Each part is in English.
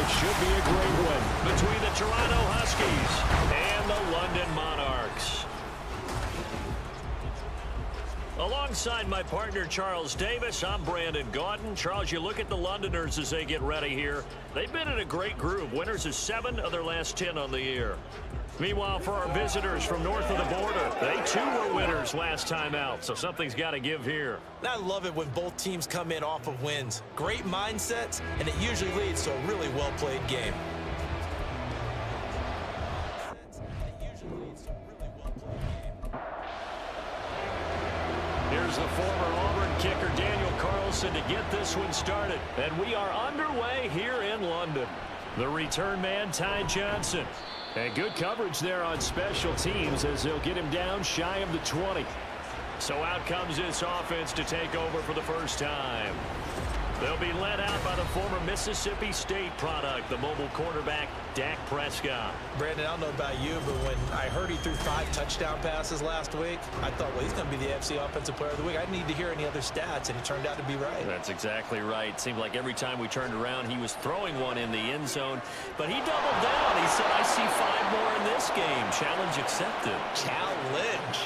It should be a great win between the Toronto Huskies and the London Monarchs. Alongside my partner, Charles Davis, I'm Brandon Gaudin. Charles, you look at the Londoners as they get ready here. They've been in a great group. Winners of 7 of their last 10 on the year. Meanwhile, for our visitors from north of the border, they too were winners last time out, so something's got to give here. I love it when both teams come in off of wins. Great mindsets, and it usually leads to a really well-played game. Here's the former Auburn kicker, Daniel Carlson, to get this one started. And we are underway here in London. The return man, Ty Johnson. And good coverage there on special teams as they'll get him down shy of the 20. So out comes this offense to take over for the first time. They'll be led out by the former Mississippi State product, the mobile quarterback, Dak Prescott. Brandon, I don't know about you, but when I heard he threw 5 touchdown passes last week, I thought, well, he's going to be the AFC Offensive Player of the Week. I didn't need to hear any other stats, and it turned out to be right. That's exactly right. It seemed like every time we turned around, he was throwing one in the end zone. But he doubled down. He said, I see 5 more in this game. Challenge accepted. Challenge.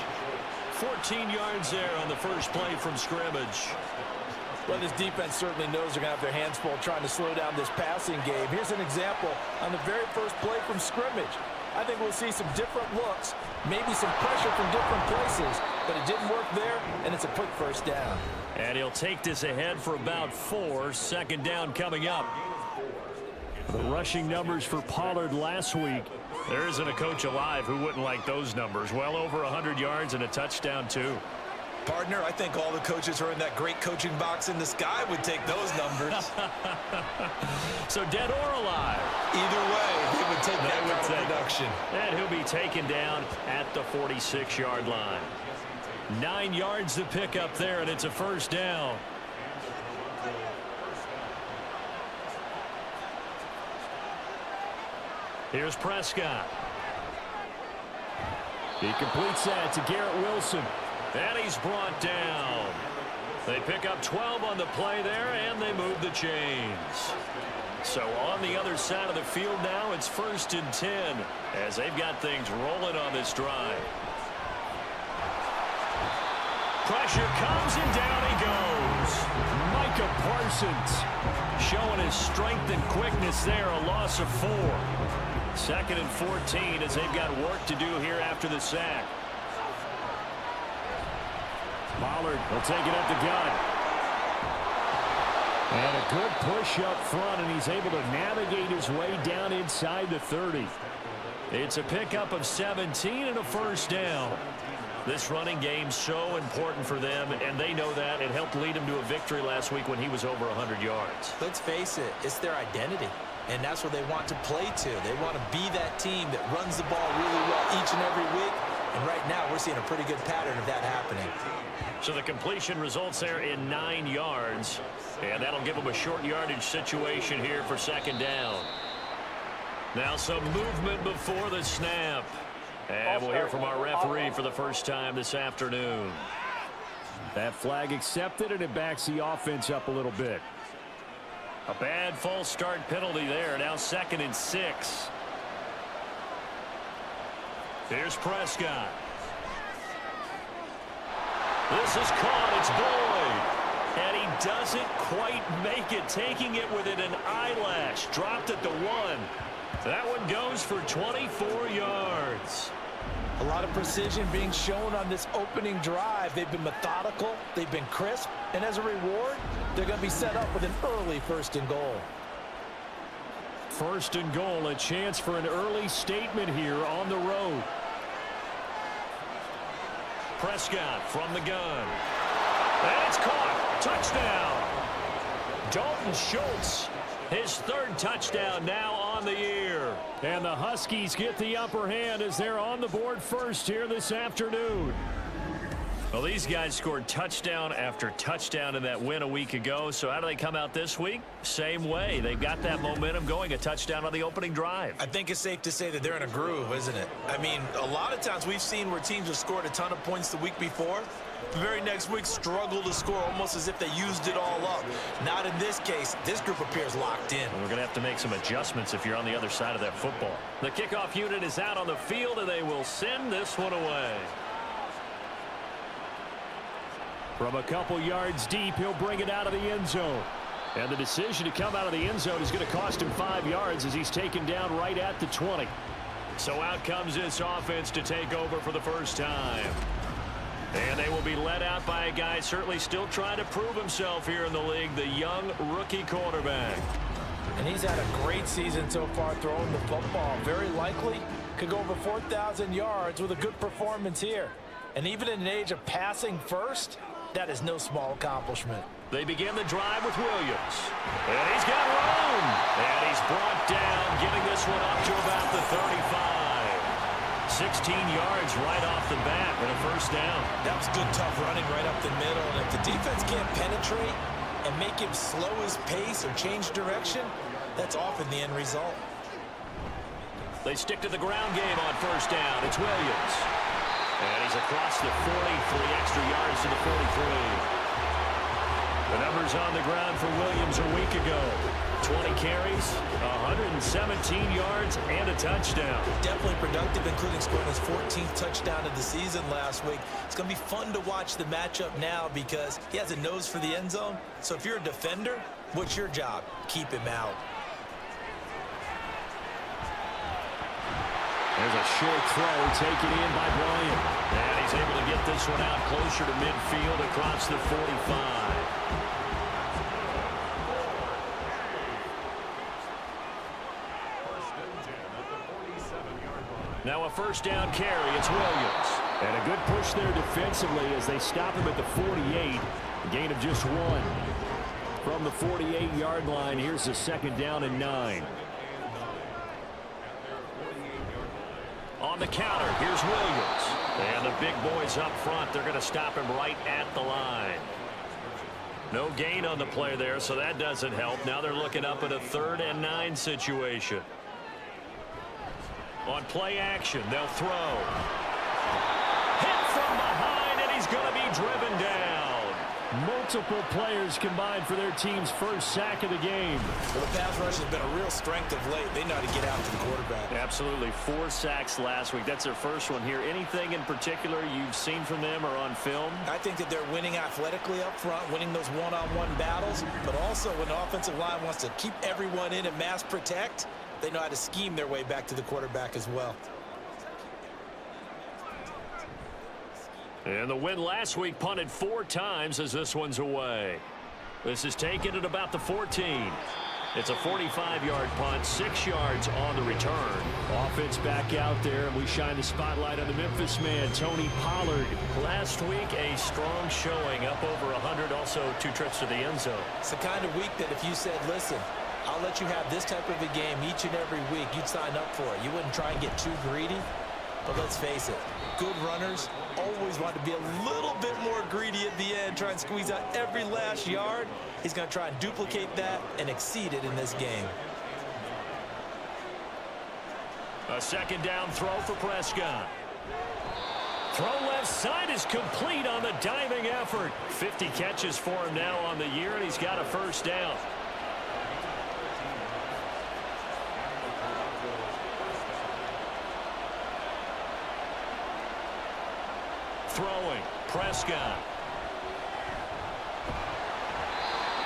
14 yards there on the first play from scrimmage. Well, this defense certainly knows they're going to have their hands full trying to slow down this passing game. Here's an example on the very first play from scrimmage. I think we'll see some different looks, maybe some pressure from different places, but it didn't work there, and it's a quick first down. And he'll take this ahead for about 4. Second down coming up. The rushing numbers for Pollard last week. There isn't a coach alive who wouldn't like those numbers. Well over 100 yards and a touchdown, too. Partner, I think all the coaches who are in that great coaching box in the sky would take those numbers. So dead or alive? Either way, they would take that kind of production. And he'll be taken down at the 46-yard line. 9 yards to pick up there, and it's a first down. Here's Prescott. He completes that to Garrett Wilson. And he's brought down. They pick up 12 on the play there, and they move the chains. So on the other side of the field now, it's 1st and 10 as they've got things rolling on this drive. Pressure comes, and down he goes. Micah Parsons showing his strength and quickness there, a loss of 4. 2nd and 14 as they've got work to do here after the sack. Pollard will take it up the gut. And a good push up front, and he's able to navigate his way down inside the 30. It's a pickup of 17 and a first down. This running game's so important for them, and they know that. It helped lead him to a victory last week when he was over 100 yards. Let's face it, it's their identity, and that's what they want to play to. They want to be that team that runs the ball really well each and every week, and right now we're seeing a pretty good pattern of that happening. So the completion results there in 9 yards, and that'll give them a short yardage situation here for 2nd down. Now some movement before the snap. And we'll hear from our referee for the first time this afternoon. That flag accepted, and it backs the offense up a little bit. A bad false start penalty there. Now 2nd and 6. Here's Prescott. This is caught. It's Boyd. And he doesn't quite make it, taking it within an eyelash. Dropped at the 1. That one goes for 24 yards. A lot of precision being shown on this opening drive. They've been methodical, they've been crisp, and as a reward, they're going to be set up with an early 1st and goal. 1st and goal, a chance for an early statement here on the road. Prescott from the gun. And it's caught. Touchdown. Dalton Schultz, his 3rd touchdown now on the year. And the Huskies get the upper hand as they're on the board first here this afternoon. Well, these guys scored touchdown after touchdown in that win a week ago. So how do they come out this week? Same way. They've got that momentum going, a touchdown on the opening drive. I think it's safe to say that they're in a groove, isn't it? I mean, a lot of times we've seen where teams have scored a ton of points the week before. The very next week struggle to score almost as if they used it all up. Not in this case. This group appears locked in. We're going to have to make some adjustments if you're on the other side of that football. The kickoff unit is out on the field, and they will send this one away. From a couple yards deep, he'll bring it out of the end zone. And the decision to come out of the end zone is going to cost him 5 yards as he's taken down right at the 20. So out comes this offense to take over for the first time. And they will be led out by a guy certainly still trying to prove himself here in the league, the young rookie quarterback. And he's had a great season so far throwing the football. Very likely could go over 4,000 yards with a good performance here. And even in an age of passing first, that is no small accomplishment. They begin the drive with Williams. And he's got room. And he's brought down, getting this one up to about the 35. 16 yards right off the bat and a first down. That was good, tough running right up the middle. And if the defense can't penetrate and make him slow his pace or change direction, that's often the end result. They stick to the ground game on first down. It's Williams. And he's across the 40, 3 extra yards to the 43. The numbers on the ground for Williams a week ago. 20 carries, 117 yards, and a touchdown. Definitely productive, including scoring his 14th touchdown of the season last week. It's going to be fun to watch the matchup now because he has a nose for the end zone. So if you're a defender, what's your job? Keep him out. There's a short throw taken in by Bryant. And he's able to get this one out closer to midfield across the 45. Now a first down carry. It's Williams. And a good push there defensively as they stop him at the 48. A gain of just 1. From the 48-yard line, here's the second down and 9. On the counter, here's Williams. And the big boys up front, they're going to stop him right at the line. No gain on the play there, so that doesn't help. Now they're looking up at a 3rd and 9 situation. On play action, they'll throw. Hit from behind, and he's going to be driven down. Multiple players combined for their team's first sack of the game. Well, the pass rush has been a real strength of late. They know how to get out to the quarterback. Absolutely. 4 sacks last week. That's their first one here. Anything in particular you've seen from them or on film? I think that they're winning athletically up front, winning those one-on-one battles, but also when the offensive line wants to keep everyone in and mass protect, they know how to scheme their way back to the quarterback as well. And the win last week punted 4 times as this one's away. This is taken at about the 14. It's a 45-yard punt, 6 yards on the return. Offense back out there, and we shine the spotlight on the Memphis man, Tony Pollard. Last week, a strong showing, up over 100, also 2 trips to the end zone. It's the kind of week that if you said, listen, I'll let you have this type of a game each and every week, you'd sign up for it. You wouldn't try and get too greedy. But let's face it, good runners always want to be a little bit more greedy at the end, try and squeeze out every last yard. He's going to try and duplicate that and exceed it in this game. A second down throw for Prescott. Throw left side is complete on the diving effort. 50 catches for him now on the year, and he's got a first down. Throwing, Prescott.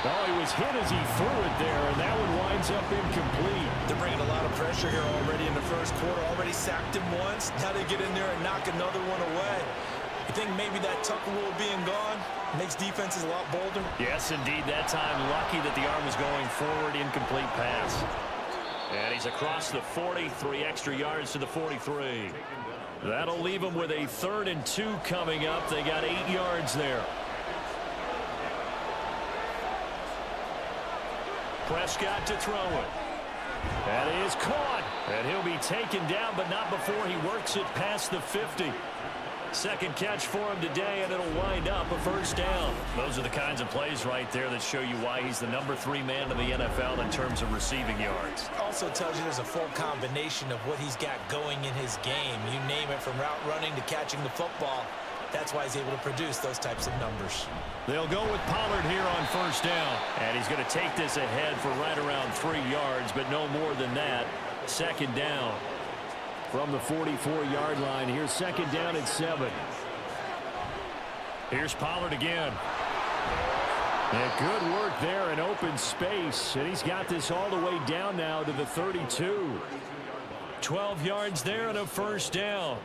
Oh, he was hit as he threw it there, and that one winds up incomplete. They're bringing a lot of pressure here already in the first quarter. Already sacked him once. Now they get in there and knock another one away. You think maybe that Tucker rule being gone makes defenses a lot bolder? Yes, indeed. That time, lucky that the arm was going forward, incomplete pass. And he's across the 40, 3 extra yards to the 43. That'll leave them with a 3rd and 2 coming up. They got 8 yards there. Prescott to throw it. That is caught. And he'll be taken down, but not before he works it past the 50. Second catch for him today, and it'll wind up a first down. Those are the kinds of plays right there that show you why he's the #3 man in the NFL in terms of receiving yards. Also tells you there's a full combination of what he's got going in his game. You name it, from route running to catching the football. That's why he's able to produce those types of numbers. They'll go with Pollard here on first down. And he's going to take this ahead for right around 3 yards, but no more than that. Second down. From the 44-yard line, here's second down and 7. Here's Pollard again. And good work there in open space. And he's got this all the way down now to the 32. 12 yards there and a first down.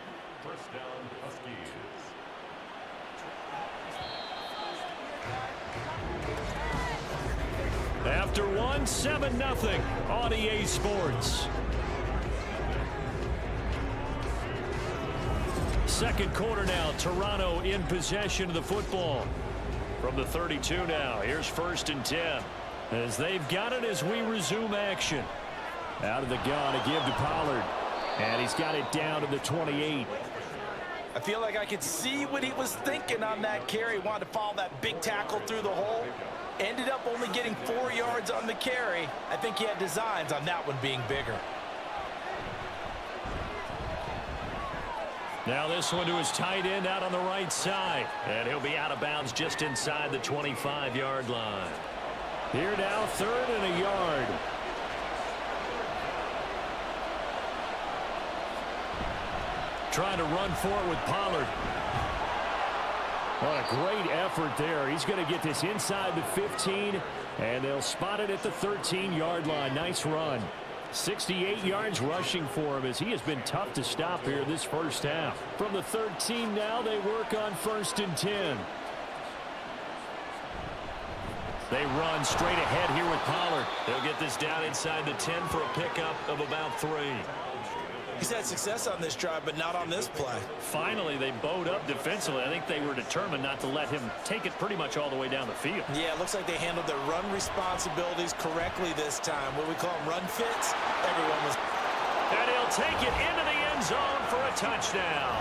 After one, 7-0 on EA Sports. Second quarter now, Toronto in possession of the football. From the 32 now, here's first and 10. As they've got it as we resume action. Out of the gun, a give to Pollard. And he's got it down to the 28. I feel like I could see what he was thinking on that carry. Wanted to follow that big tackle through the hole. Ended up only getting 4 yards on the carry. I think he had designs on that one being bigger. Now this one to his tight end out on the right side. And he'll be out of bounds just inside the 25-yard line. Here now, 3rd and a yard. Trying to run for it with Pollard. What a great effort there. He's going to get this inside the 15, and they'll spot it at the 13-yard line. Nice run. 68 yards rushing for him as he has been tough to stop here this first half. From the 13 now, they work on 1st and 10. They run straight ahead here with Pollard. They'll get this down inside the 10 for a pickup of about 3. He's had success on this drive, but not on this play. Finally, they bowed up defensively. I think they were determined not to let him take it pretty much all the way down the field. Yeah, it looks like they handled their run responsibilities correctly this time. What we call them run fits, everyone was. And he'll take it into the end zone for a touchdown.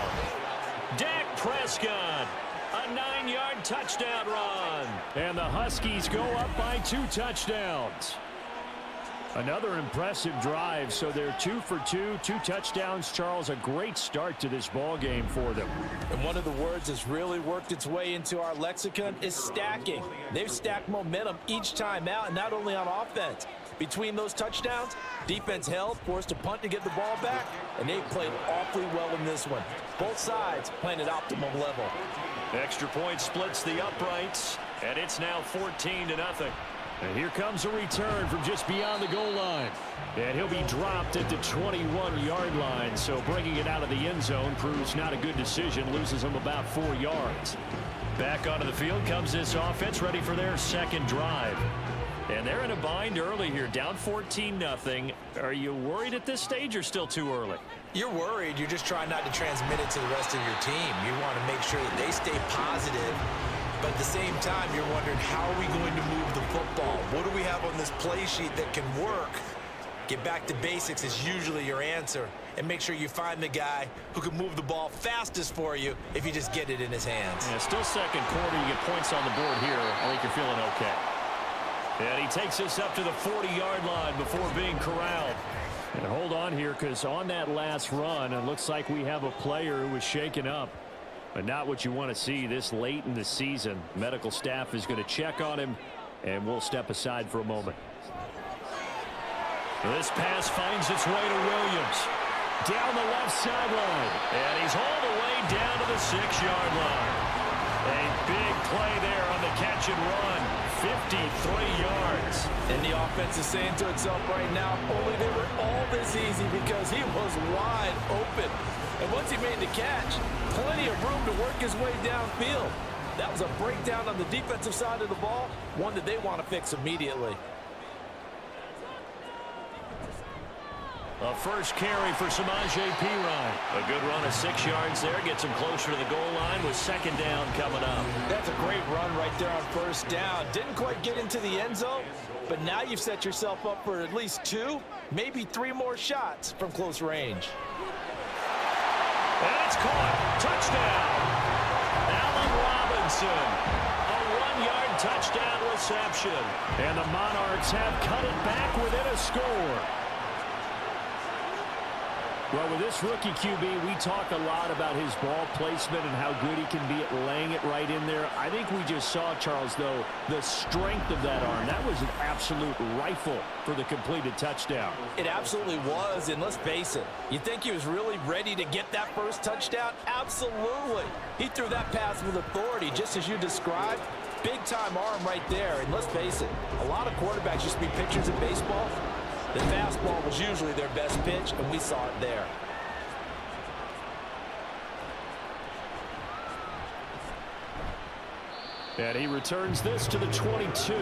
Dak Prescott, a 9-yard touchdown run. And the Huskies go up by 2 touchdowns. Another impressive drive, so they're 2 for 2, 2 touchdowns. Charles, a great start to this ball game for them. And one of the words that's really worked its way into our lexicon is stacking. They've stacked momentum each time out, and not only on offense. Between those touchdowns, defense held, forced a punt to get the ball back, and they played awfully well in this one. Both sides playing at optimal level. Extra point splits the uprights, and it's now 14-0. And here comes a return from just beyond the goal line. And he'll be dropped at the 21-yard line. So bringing it out of the end zone proves not a good decision. Loses him about 4 yards. Back onto the field comes this offense, ready for their second drive. And they're in a bind early here, down 14-0. Are you worried at this stage or still too early? You're worried. You're just trying not to transmit it to the rest of your team. You want to make sure that they stay positive. But at the same time, you're wondering, how are we going to move the football? What do we have on this play sheet that can work? Get back to basics is usually your answer. And make sure you find the guy who can move the ball fastest for you if you just get it in his hands. Yeah, still second quarter. You get points on the board here. I think you're feeling okay. And he takes us up to the 40-yard line before being corralled. And hold on here, because on that last run, it looks like we have a player who was shaken up. But not what you want to see this late in the season. Medical staff is going to check on him, and we'll step aside for a moment. This pass finds its way to Williams. Down the left sideline. And he's all the way down to the 6-yard line. A big play there on the catch and run. 53 yards. And the offense is saying to itself right now, only they were all this easy because he was wide open. And once he made the catch, plenty of room to work his way downfield. That was a breakdown on the defensive side of the ball, one that they want to fix immediately. A first carry for Samaje Perine. A good run of 6 yards there. Gets him closer to the goal line with second down coming up. That's a great run right there on first down. Didn't quite get into the end zone, but now you've set yourself up for at least 2, maybe 3 more shots from close range. And it's caught. Touchdown. Allen Robinson. A 1-yard touchdown reception. And the Monarchs have cut it back within a score. Well, with this rookie QB, we talk a lot about his ball placement and how good he can be at laying it right in there. I think we just saw, Charles, though, the strength of that arm. That was an absolute rifle for the completed touchdown. It absolutely was, and let's face it, you think he was really ready to get that first touchdown? Absolutely. He threw that pass with authority, just as you described. Big-time arm right there, and let's face it, a lot of quarterbacks used to be pitchers in baseball. The fastball was usually their best pitch, and we saw it there. And he returns this to the 22.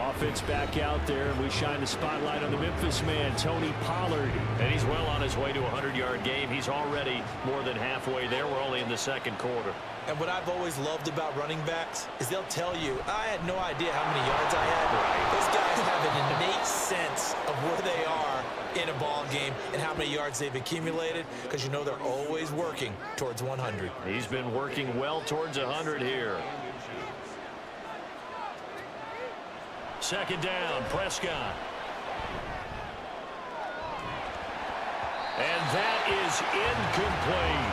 Offense back out there, and we shine the spotlight on the Memphis man, Tony Pollard. And he's well on his way to a 100-yard game. He's already more than halfway there. We're only in the second quarter. And what I've always loved about running backs is they'll tell you, I had no idea how many yards I had. Those guys have an innate sense of where they are in a ball game and how many yards they've accumulated, because you know they're always working towards 100. He's been working well towards 100 here. Second down, Prescott. And that is incomplete.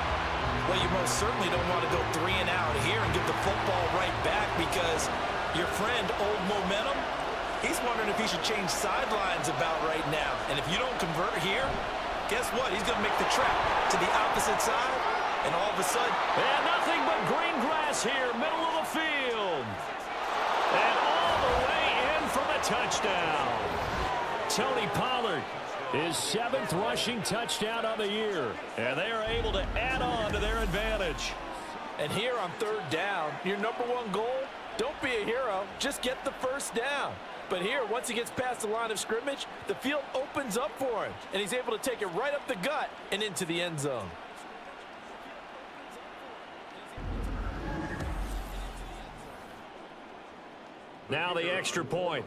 Well, you most certainly don't want to go 3 and out here and give the football right back, because your friend, Old Momentum, he's wondering if he should change sidelines about right now. And if you don't convert here, guess what? He's going to make the trap to the opposite side, and all of a sudden... And nothing but green grass here, middle of the field. And all the way in for the touchdown. Tony Pollard, his 7th rushing touchdown of the year. And they are able to add on to their advantage. And here on 3rd down, your #1 goal, don't be a hero, just get the first down. But here, once he gets past the line of scrimmage, the field opens up for him, and he's able to take it right up the gut and into the end zone. Now the extra point.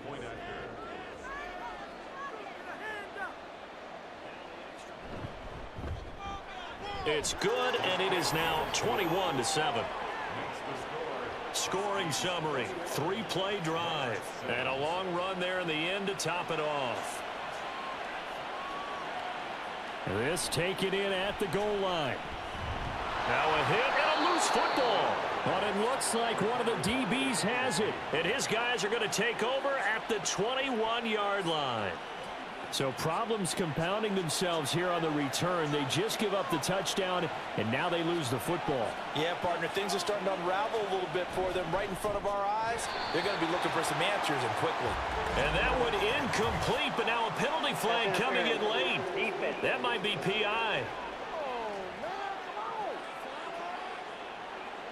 It's good, and it is now 21-7. Scoring summary, 3-play drive, and a long run there in the end to top it off. This taken in at the goal line. Now a hit and a loose football. But it looks like one of the DBs has it. And his guys are going to take over at the 21-yard line. So problems compounding themselves here on the return. They just give up the touchdown, and now they lose the football. Yeah, partner, things are starting to unravel a little bit for them right in front of our eyes. They're going to be looking for some answers, and quickly. And that one incomplete, but now a penalty flag coming in late. That might be PI.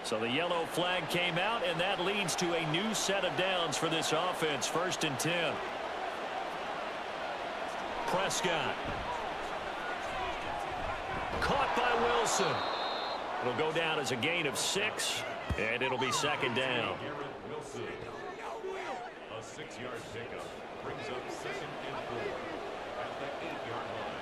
So the yellow flag came out, and that leads to a new set of downs for this offense. 1st and 10. Prescott. Caught by Wilson. It'll go down as a gain of 6, and it'll be 2nd down. Wilson. A 6-yard pickup brings up 2nd and 4 at the 8-yard line.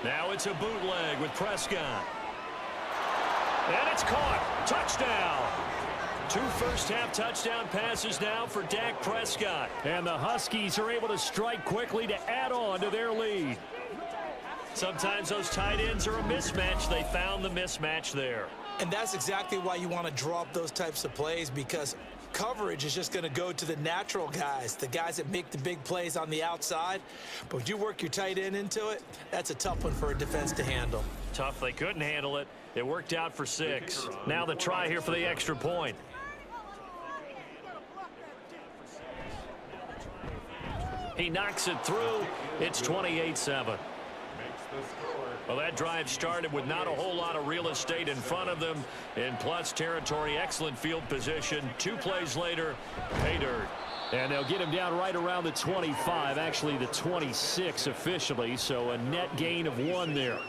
Now it's a bootleg with Prescott. And it's caught. Touchdown. 2 first-half touchdown passes now for Dak Prescott. And the Huskies are able to strike quickly to add on to their lead. Sometimes those tight ends are a mismatch. They found the mismatch there. And that's exactly why you want to draw up those types of plays, because coverage is just going to go to the natural guys, the guys that make the big plays on the outside. But when you work your tight end into it, that's a tough one for a defense to handle. Tough. They couldn't handle it. It worked out for 6. Now the try here for the extra point. He knocks it through. It's 28-7. Well, that drive started with not a whole lot of real estate in front of them. In plus territory, excellent field position. 2 plays later, pay dirt. And they'll get him down right around the 25, actually the 26 officially, so a net gain of 1 there.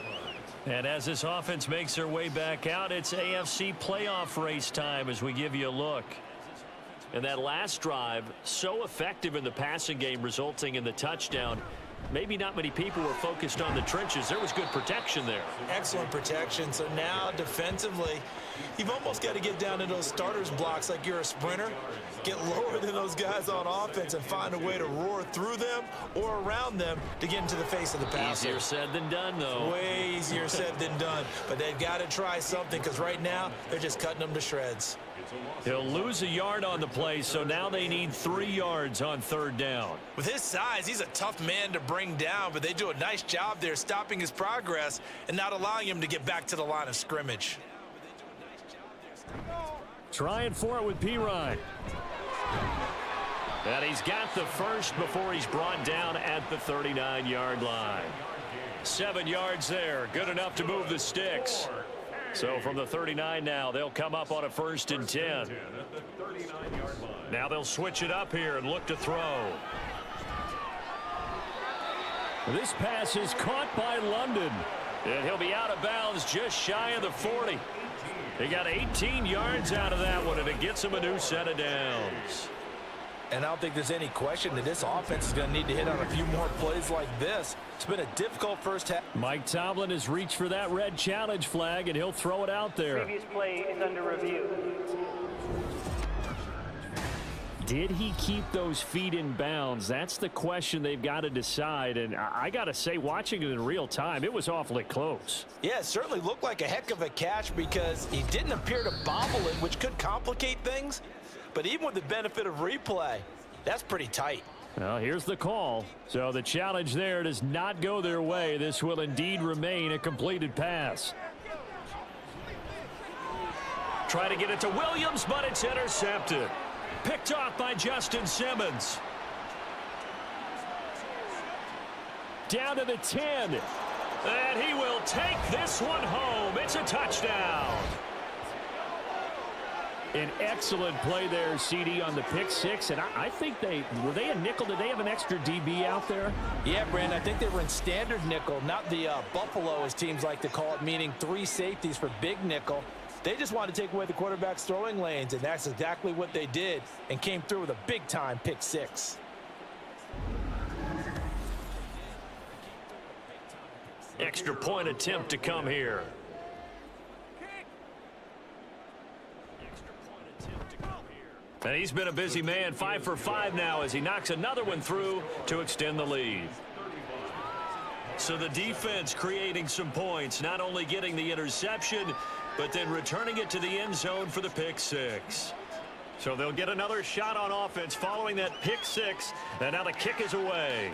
And as this offense makes their way back out, it's AFC playoff race time as we give you a look. And that last drive, so effective in the passing game, resulting in the touchdown. maybe not many people were focused on the trenches. There was good protection there. Excellent protection. So now defensively, you've almost got to get down to those starters blocks like you're a sprinter. Get lower than those guys on offense and find a way to roar through them or around them to get into the face of the passer. Easier said than done, though. Way easier said than done. But they've got to try something because right now they're just cutting them to shreds. He'll lose a yard on the play, so now they need 3 yards on 3rd down. With his size, he's a tough man to bring down, but they do a nice job there stopping his progress and not allowing him to get back to the line of scrimmage. Trying for it with Pirine. And he's got the first before he's brought down at the 39-yard line. 7 yards there, good enough to move the sticks. So from the 39 now, they'll come up on a 1st and 10. Now they'll switch it up here and look to throw. This pass is caught by London. And he'll be out of bounds just shy of the 40. They got 18 yards out of that one, and it gets him a new set of downs. And I don't think there's any question that this offense is going to need to hit on a few more plays like this. It's been a difficult first half. Mike Tomlin has reached for that red challenge flag, and he'll throw it out there. Previous play is under review. Did he keep those feet in bounds? That's the question they've got to decide. And I got to say, watching it in real time, it was awfully close. Yeah, it certainly looked like a heck of a catch because he didn't appear to bobble it, which could complicate things. But even with the benefit of replay, that's pretty tight. Well, here's the call. So the challenge there does not go their way. This will indeed remain a completed pass. Try to get it to Williams, but it's intercepted. Picked off by Justin Simmons. Down to the 10. And he will take this one home. It's a touchdown. An excellent play there, CD, on the pick six. And I think were they a nickel? Did they have an extra DB out there? Yeah, Brandon, I think they were in standard nickel, not the Buffalo, as teams like to call it, meaning 3 safeties for big nickel. They just wanted to take away the quarterback's throwing lanes, and that's exactly what they did and came through with a big-time pick six. Extra point attempt to come here. And he's been a busy man, 5 for 5 now as he knocks another one through to extend the lead. So the defense creating some points, not only getting the interception, but then returning it to the end zone for the pick six. So they'll get another shot on offense following that pick six, and now the kick is away.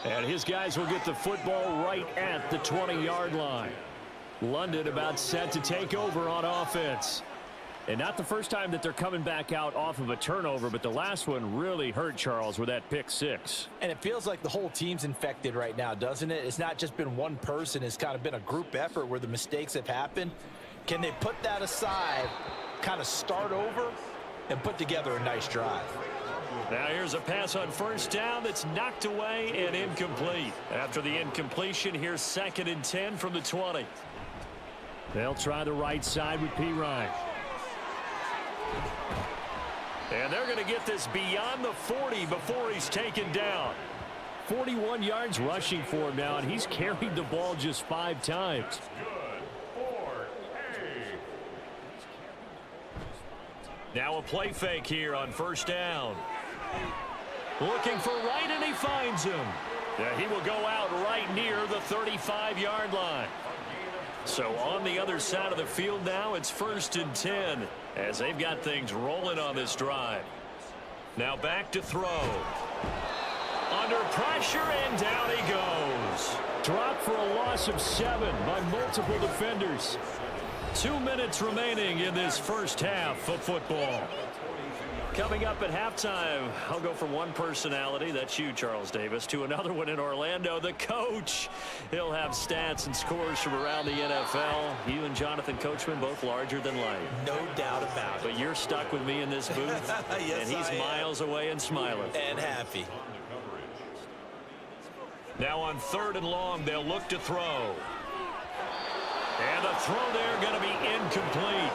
And his guys will get the football right at the 20-yard line. London about set to take over on offense. And not the first time that they're coming back out off of a turnover, but the last one really hurt, Charles, with that pick six. And it feels like the whole team's infected right now, doesn't it? It's not just been one person. It's kind of been a group effort where the mistakes have happened. Can they put that aside, kind of start over, and put together a nice drive? Now here's a pass on 1st down that's knocked away and incomplete. After the incompletion, here's 2nd and 10 from the 20. They'll try the right side with Pirine. And they're going to get this beyond the 40 before he's taken down. 41 yards rushing for him now, and he's carried the ball just 5 times. Now a play fake here on 1st down. Looking for Wright, and he finds him. Yeah, he will go out right near the 35-yard line. So on the other side of the field now, it's 1st and 10 as they've got things rolling on this drive. Now back to throw. Under pressure, and down he goes. Dropped for a loss of 7 by multiple defenders. 2 minutes remaining in this first half of football. Coming up at halftime, I'll go from one personality, that's you, Charles Davis, to another one in Orlando, the coach. He'll have stats and scores from around the NFL. You and Jonathan Coachman, both larger than life. No doubt about it. But you're stuck with me in this booth, yes, and he's miles away and smiling. And happy. Now on 3rd and long, they'll look to throw. And the throw there going to be incomplete.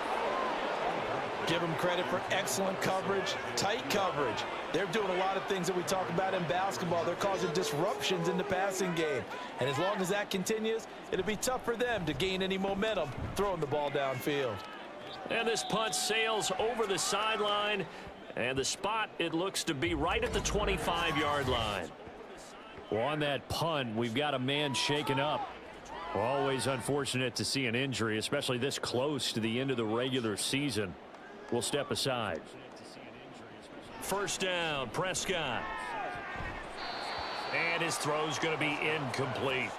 Give them credit for excellent coverage, tight coverage. They're doing a lot of things that we talk about in basketball. They're causing disruptions in the passing game. And as long as that continues, it'll be tough for them to gain any momentum throwing the ball downfield. And this punt sails over the sideline. And the spot, it looks to be right at the 25-yard line. Well, on that punt, we've got a man shaken up. Always unfortunate to see an injury, especially this close to the end of the regular season. We'll step aside. First down, Prescott. And his throw's going to be incomplete.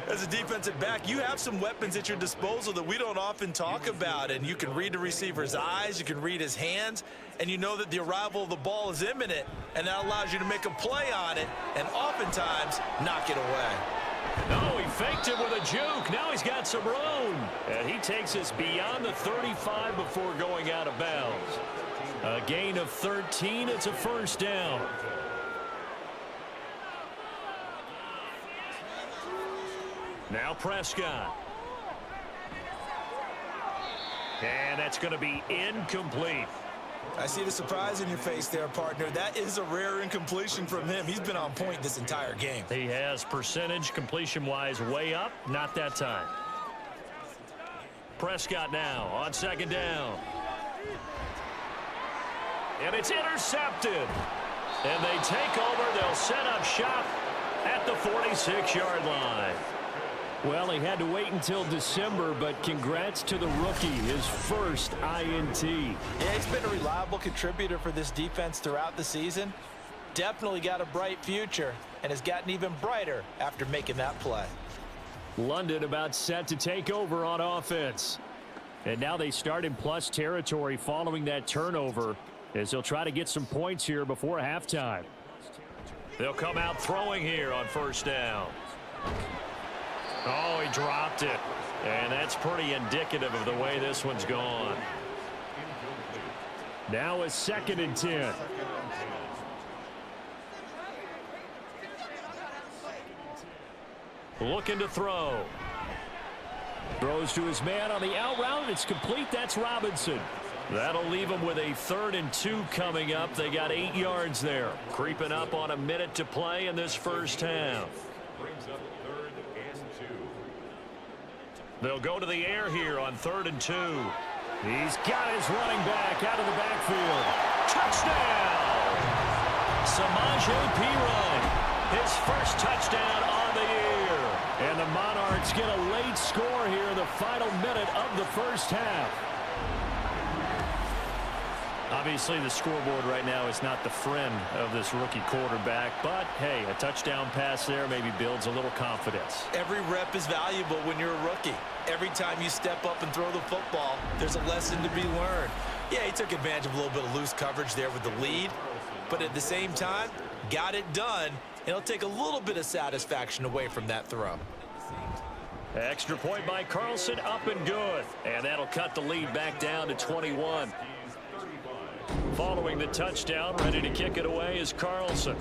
As a defensive back, you have some weapons at your disposal that we don't often talk about. And you can read the receiver's eyes, you can read his hands, and you know that the arrival of the ball is imminent, and that allows you to make a play on it and oftentimes knock it away. No, he faked it with a juke. Now he's got some room. And he takes us beyond the 35 before going out of bounds. A gain of 13. It's a first down. Now Prescott. And that's going to be incomplete. I see the surprise in your face there, partner. That is a rare incompletion from him. He's been on point this entire game. He has percentage completion-wise way up. Not that time. Prescott now on second down. And it's intercepted. And they take over. They'll set up shop at the 46-yard line. Well, he had to wait until December, but congrats to the rookie, his first INT. Yeah, he's been a reliable contributor for this defense throughout the season. Definitely got a bright future and has gotten even brighter after making that play. London about set to take over on offense. And now they start in plus territory following that turnover as they'll try to get some points here before halftime. They'll come out throwing here on first down. Oh, he dropped it. And that's pretty indicative of the way this one's gone. Now a second and 10. Looking to throw. Throws to his man on the out route. It's complete. That's Robinson. That'll leave him with a 3rd and 2 coming up. They got 8 yards there. Creeping up on a minute to play in this first half. Brings up 3rd and 2. They'll go to the air here on 3rd and 2. He's got his running back out of the backfield. Touchdown! Samaje Perine, his first touchdown on the year. And the Monarchs get a late score here in the final minute of the first half. Obviously, the scoreboard right now is not the friend of this rookie quarterback, but, hey, a touchdown pass there maybe builds a little confidence. Every rep is valuable when you're a rookie. Every time you step up and throw the football, there's a lesson to be learned. Yeah, he took advantage of a little bit of loose coverage there with the lead, but at the same time, got it done, and it'll take a little bit of satisfaction away from that throw. Extra point by Carlson, up and good. And that'll cut the lead back down to 21. Following the touchdown, ready to kick it away is Carlson.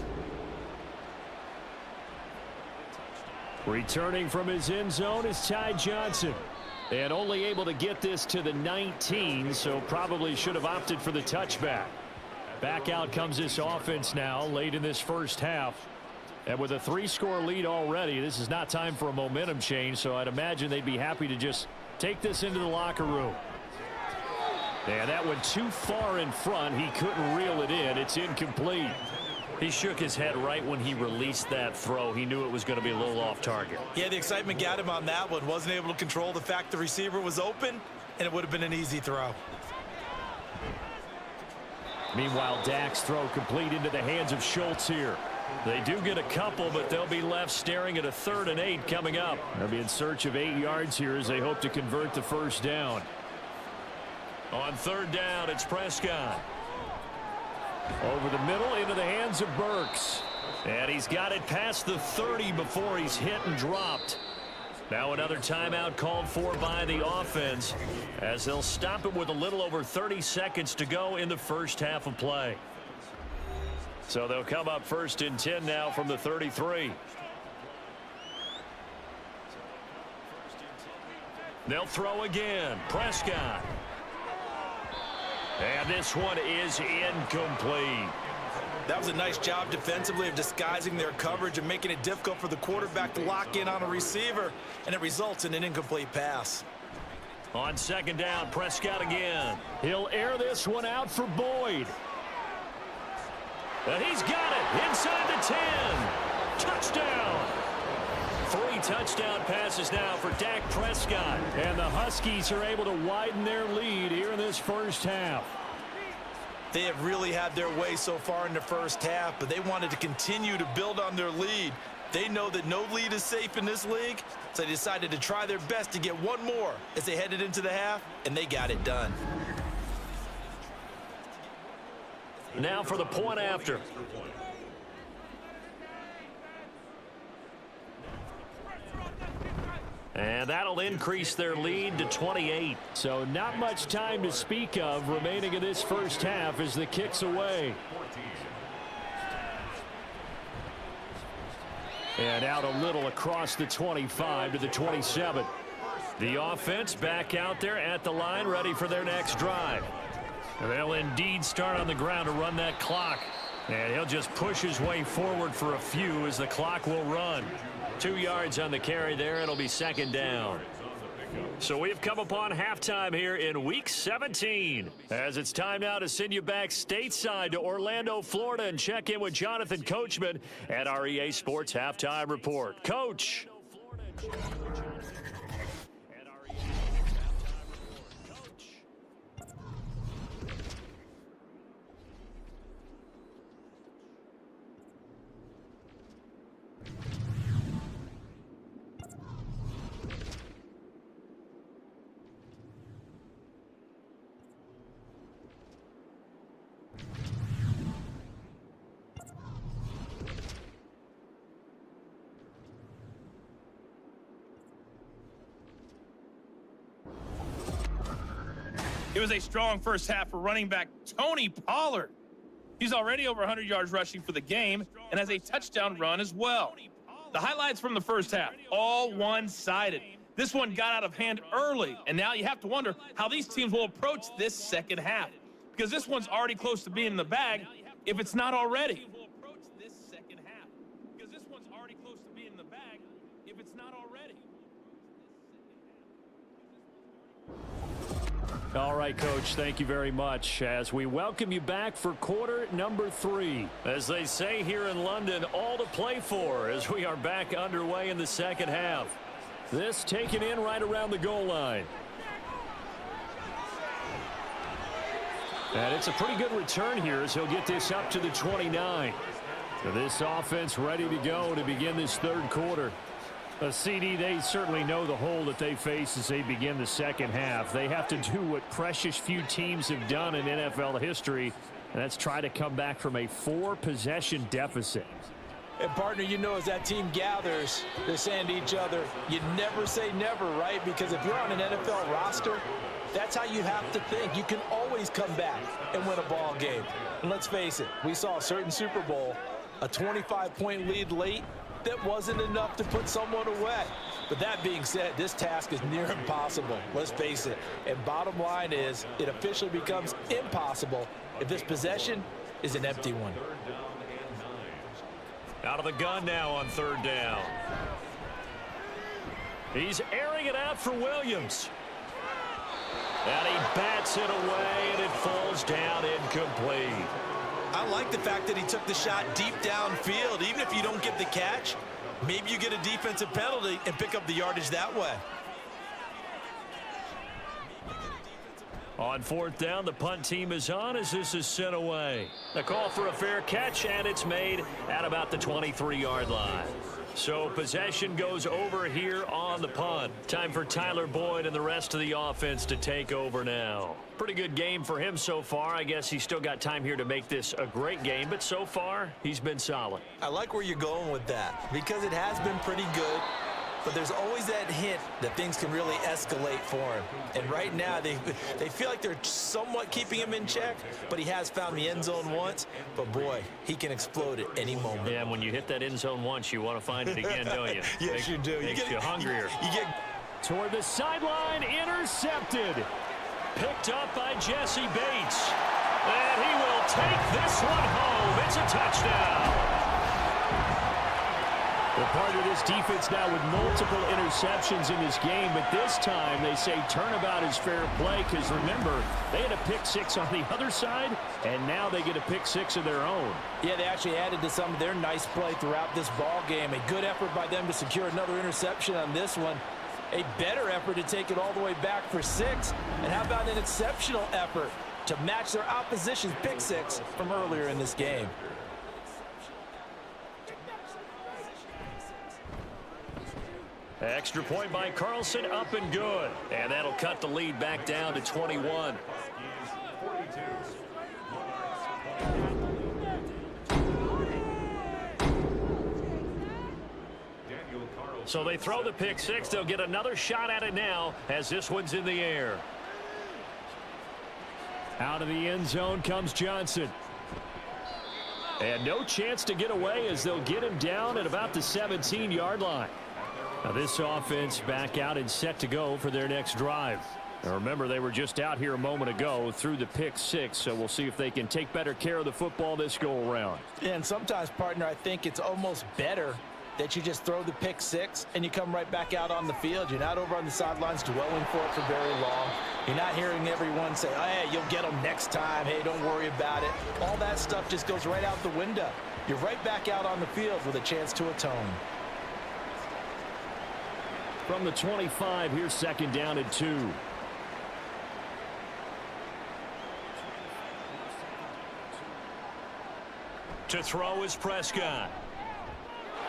Returning from his end zone is Ty Johnson. And only able to get this to the 19, so probably should have opted for the touchback. Back out comes this offense now late in this first half. And with a 3-score lead already, this is not time for a momentum change, so I'd imagine they'd be happy to just take this into the locker room. And that went too far in front. He couldn't reel it in. It's incomplete. He shook his head right when he released that throw. He knew it was going to be a little off target. Yeah, the excitement got him on that one. Wasn't able to control the fact the receiver was open, and it would have been an easy throw. Meanwhile, Dak's throw complete into the hands of Schultz here. They do get a couple, but they'll be left staring at a 3rd and 8 coming up. They'll be in search of 8 yards here as they hope to convert the first down. On 3rd down, it's Prescott. Over the middle into the hands of Burks. And he's got it past the 30 before he's hit and dropped. Now another timeout called for by the offense as they'll stop it with a little over 30 seconds to go in the first half of play. So they'll come up 1st and 10 now from the 33. They'll throw again. Prescott. And this one is incomplete. That was a nice job defensively of disguising their coverage and making it difficult for the quarterback to lock in on a receiver, and it results in an incomplete pass. On second down, Prescott again. He'll air this one out for Boyd. And he's got it inside the 10. Touchdown. 3 touchdown passes now for Dak Prescott. And the Huskies are able to widen their lead here in this first half. They have really had their way so far in the first half, but they wanted to continue to build on their lead. They know that no lead is safe in this league, so they decided to try their best to get one more as they headed into the half, and they got it done. Now for the point after. And that'll increase their lead to 28. So not much time to speak of remaining in this first half as the kick's away. And out a little across the 25 to the 27. The offense back out there at the line, ready for their next drive. They'll indeed start on the ground to run that clock. And he'll just push his way forward for a few as the clock will run. 2 yards on the carry there. It'll be second down. So we've come upon halftime here in Week 17. As it's time now to send you back stateside to Orlando, Florida, and check in with Jonathan Coachman at our EA Sports Halftime Report. Coach. It was a strong first half for running back Tony Pollard. He's already over 100 yards rushing for the game and has a touchdown run as well. The highlights from the first half, all one-sided. This one got out of hand early, and now you have to wonder how these teams will approach this second half, because this one's already close to being in the bag if it's not already. All right, Coach, thank you very much as we welcome you back for quarter number 3. As they say here in London, all to play for as we are back underway in the second half. This taken in right around the goal line. And it's a pretty good return here as he'll get this up to the 29. So this offense ready to go to begin this third quarter. A CD, they certainly know the hole that they face as they begin the second half. They have to do what precious few teams have done in NFL history, and that's try to come back from a 4-possession deficit. And, partner, you know, as that team gathers, they're saying to each other, you never say never, right? Because if you're on an NFL roster, that's how you have to think. You can always come back and win a ball game. And let's face it, we saw a certain Super Bowl, a 25-point lead late, that wasn't enough to put someone away. But that being said, this task is near impossible. Let's face it. And bottom line is, it officially becomes impossible if this possession is an empty one. Out of the gun now on third down. He's airing it out for Williams. And he bats it away, and it falls down incomplete. I like the fact that he took the shot deep downfield. Even if you don't get the catch, maybe you get a defensive penalty and pick up the yardage that way. On fourth down, the punt team is on as this is sent away. A call for a fair catch, and it's made at about the 23-yard line. So possession goes over here on the punt. Time for Tyler Boyd and the rest of the offense to take over now. Pretty good game for him so far. I guess he's still got time here to make this a great game, but so far he's been solid. I like where you're going with that because it has been pretty good, but there's always that hint that things can really escalate for him. And right now they feel like they're somewhat keeping him in check, but he has found the end zone once. But boy, he can explode at any moment. Yeah, and when you hit that end zone once, you want to find it again, don't you? Yes, you do. Makes you hungrier. You get toward the sideline, intercepted. Picked up by Jesse Bates. And he will take this one home. It's a touchdown. Well, part of this defense now with multiple interceptions in this game, but this time they say turnabout is fair play because, remember, they had a pick six on the other side, and now they get a pick six of their own. Yeah, they actually added to some of their nice play throughout this ball game. A good effort by them to secure another interception on this one. A better effort to take it all the way back for 6. And how about an exceptional effort to match their opposition's pick six from earlier in this game? Extra point by Carlson, up and good. And that'll cut the lead back down to 21. So they throw the pick six. They'll get another shot at it now as this one's in the air. Out of the end zone comes Johnson. And no chance to get away as they'll get him down at about the 17-yard line. Now this offense back out and set to go for their next drive. Now remember, they were just out here a moment ago through the pick six, so we'll see if they can take better care of the football this go around. Yeah, and sometimes, partner, I think it's almost better that you just throw the pick six and you come right back out on the field. You're not over on the sidelines dwelling for it for very long. You're not hearing everyone say, oh, hey, you'll get them next time. Hey, don't worry about it. All that stuff just goes right out the window. You're right back out on the field with a chance to atone. From the 25, here's second down and 2. To throw is Prescott.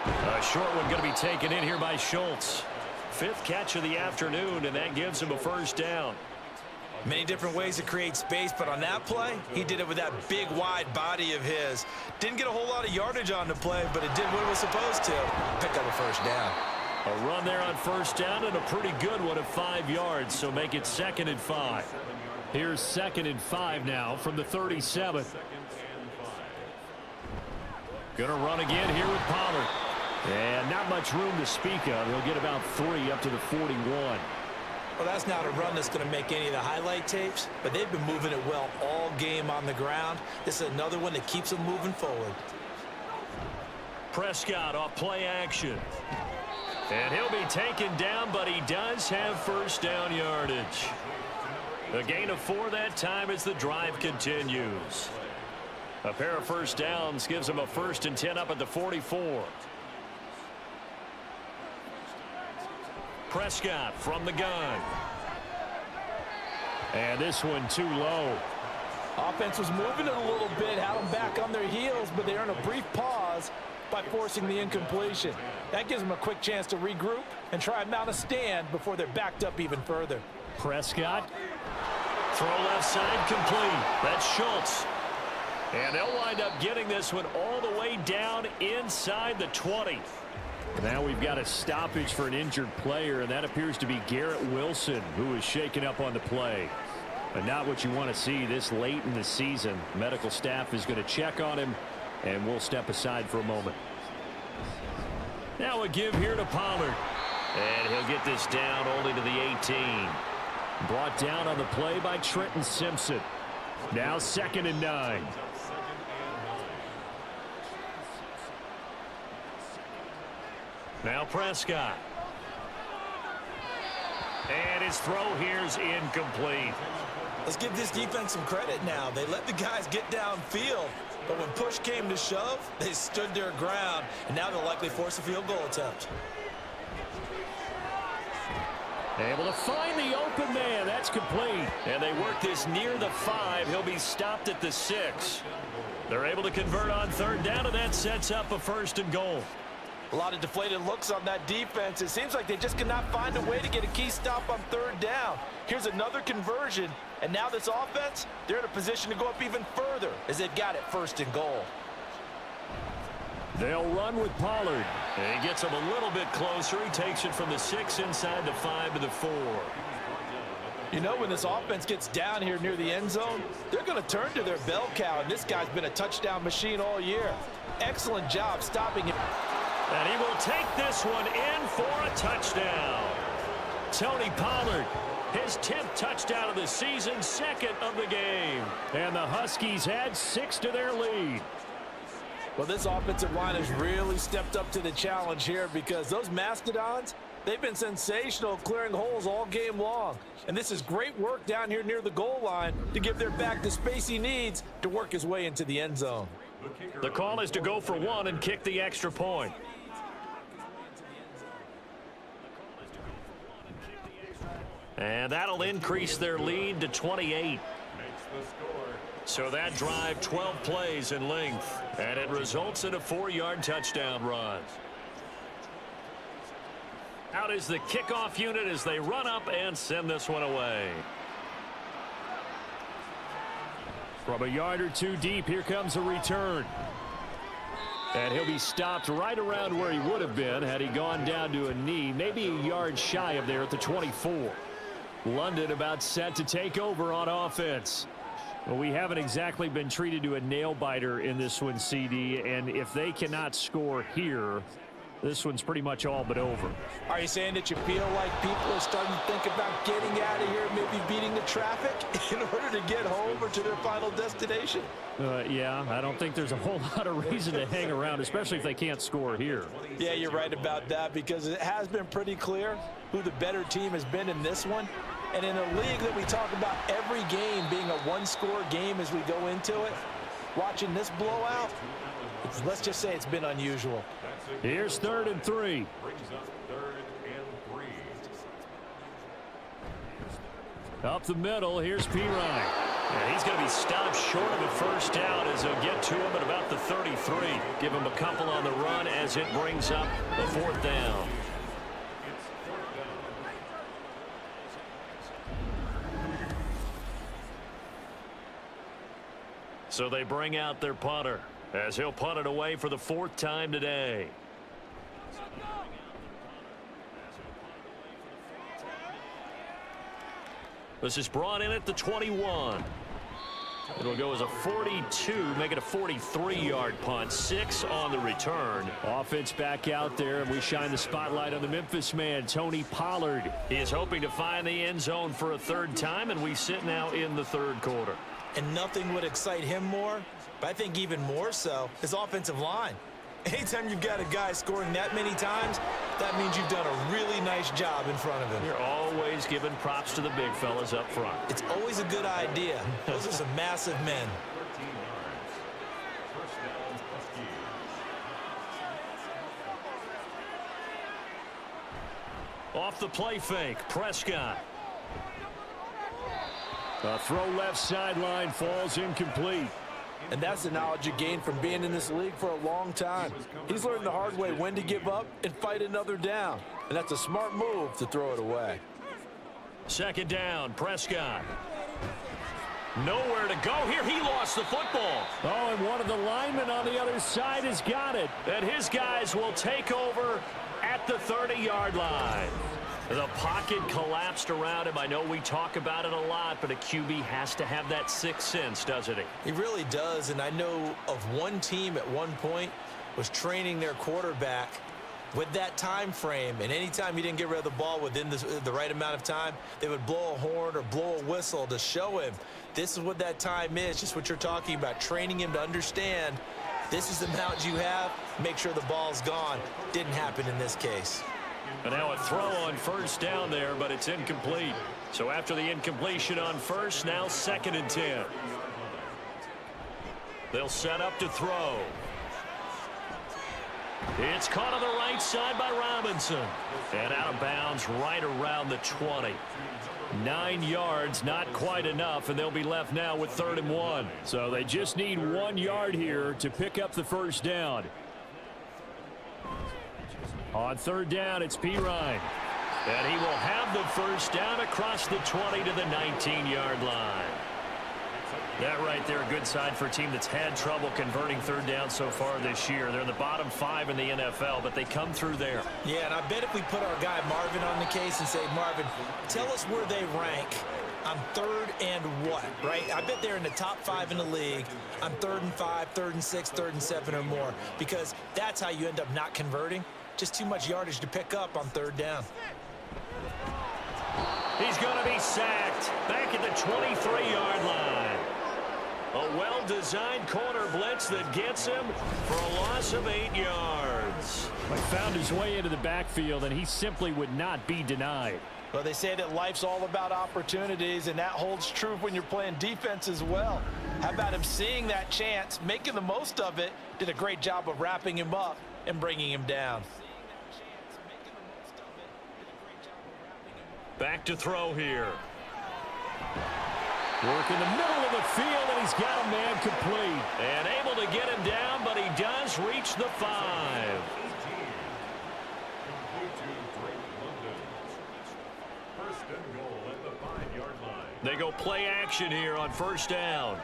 A short one going to be taken in here by Schultz. 5th catch of the afternoon, and that gives him a first down. Many different ways to create space, but on that play, he did it with that big, wide body of his. Didn't get a whole lot of yardage on the play, but it did what it was supposed to. Pick up a first down. A run there on first down and a pretty good one of 5 yards, so make it 2nd and 5. Here's 2nd and 5 now from the 37. Gonna run again here with Pollard. And not much room to speak of. He'll get about 3 up to the 41. Well, that's not a run that's going to make any of the highlight tapes, but they've been moving it well all game on the ground. This is another one that keeps them moving forward. Prescott off play action. And he'll be taken down, but he does have first down yardage. The gain of 4 that time as the drive continues. A pair of first downs gives him a 1st and 10 up at the 44. Prescott from the gun. And this one too low. Offense was moving it a little bit, had them back on their heels, but they earn a brief pause by forcing the incompletion. That gives them a quick chance to regroup and try and mount a stand before they're backed up even further. Prescott. Throw left side complete. That's Schultz. And they'll wind up getting this one all the way down inside the 20. Now we've got a stoppage for an injured player, and that appears to be Garrett Wilson, who is shaken up on the play. But not what you want to see this late in the season. Medical staff is going to check on him, and we'll step aside for a moment. Now a give here to Pollard. And he'll get this down only to the 18. Brought down on the play by Trenton Simpson. Now 2nd and 9. Now Prescott. And his throw here's incomplete. Let's give this defense some credit now. They let the guys get downfield, but when push came to shove, they stood their ground, and now they'll likely force a field goal attempt. Able to find the open man. That's complete. And they work this near the 5. He'll be stopped at the 6. They're able to convert on 3rd down, and that sets up a 1st and goal. A lot of deflated looks on that defense. It seems like they just cannot find a way to get a key stop on 3rd down. Here's another conversion, and now this offense, they're in a position to go up even further as they've got it 1st and goal. They'll run with Pollard. And he gets him a little bit closer. He takes it from the 6 inside the 5 to the 4. You know, when this offense gets down here near the end zone, they're going to turn to their bell cow, and this guy's been a touchdown machine all year. Excellent job stopping him. And he will take this one in for a touchdown. Tony Pollard His 10th touchdown of the season, second of the game. And the Huskies add 6 to their lead. Well, this offensive line has really stepped up to the challenge here because those Mastodons, they've been sensational clearing holes all game long. And this is great work down here near the goal line to give their back the space he needs to work his way into the end zone. The call is to go for one and kick the extra point. And that'll increase their lead to 28. So that drive, 12 plays in length. And it results in a 4-yard touchdown run. Out is the kickoff unit as they run up and send this one away. From a yard or two deep, here comes a return. And he'll be stopped right around where he would have been had he gone down to a knee, maybe a yard shy of there at the 24. London about set to take over on offense. Well, we haven't exactly been treated to a nail-biter in this one, CD, and if they cannot score here, this one's pretty much all but over. Are you saying that you feel like people are starting to think about getting out of here, maybe beating the traffic in order to get home or to their final destination? Yeah, I don't think there's a whole lot of reason to hang around, especially if they can't score here. Yeah, you're right about that because it has been pretty clear who the better team has been in this one. And in a league that we talk about every game being a one-score game as we go into it, watching this blowout, let's just say it's been unusual. Here's 3rd and 3. Up the middle, here's P. Ryan. And he's going to be stopped short of the first down as they'll get to him at about the 33. Give him a couple on the run as it brings up the 4th down. So they bring out their punter as he'll punt it away for the 4th time today. This is brought in at the 21. It'll go as a 42, make it a 43-yard punt. 6 on the return. Offense back out there, and we shine the spotlight on the Memphis man, Tony Pollard. He is hoping to find the end zone for a 3rd time, and we sit now in the 3rd quarter. And nothing would excite him more, but I think even more so, his offensive line. Anytime you've got a guy scoring that many times, that means you've done a really nice job in front of him. You're always giving props to the big fellas up front. It's always a good idea. Those are some massive men. Off the play fake, Prescott. A throw left sideline falls incomplete. And that's the knowledge you gain from being in this league for a long time. He's learned the hard way when to give up and fight another down. And that's a smart move to throw it away. 2nd down, Prescott. Nowhere to go here. He lost the football. Oh, and one of the linemen on the other side has got it. And his guys will take over at the 30-yard line. The pocket collapsed around him. I know we talk about it a lot, but a QB has to have that 6th sense, doesn't he? He really does, and I know of one team at one point was training their quarterback with that time frame, and anytime he didn't get rid of the ball within the right amount of time, they would blow a horn or blow a whistle to show him this is what that time is, just what you're talking about, training him to understand this is the amount you have, make sure the ball's gone. Didn't happen in this case. And now a throw on 1st down there, but it's incomplete. So after the incompletion on 1st, now 2nd and 10. They'll set up to throw. It's caught on the right side by Robinson. And out of bounds right around the 20. 9 yards, not quite enough, and they'll be left now with 3rd and 1. So they just need 1 yard here to pick up the 1st down. On 3rd down, it's P. Ryan. And he will have the 1st down across the 20 to the 19-yard line. That right there, a good sign for a team that's had trouble converting 3rd down so far this year. They're in the bottom 5 in the NFL, but they come through there. Yeah, and I bet if we put our guy Marvin on the case and say, Marvin, tell us where they rank on 3rd and what, right? I bet they're in the top 5 in the league on 3rd and 5, 3rd and 6, 3rd and 7 or more, because that's how you end up not converting. Just too much yardage to pick up on 3rd down. He's going to be sacked back at the 23-yard line. A well-designed corner blitz that gets him for a loss of 8 yards. He found his way into the backfield, and he simply would not be denied. Well, they say that life's all about opportunities, and that holds true when you're playing defense as well. How about him seeing that chance, making the most of it, did a great job of wrapping him up and bringing him down. Back to throw here. Work in the middle of the field, and he's got a man complete. And able to get him down, but he does reach the 5. They go play action here on first down.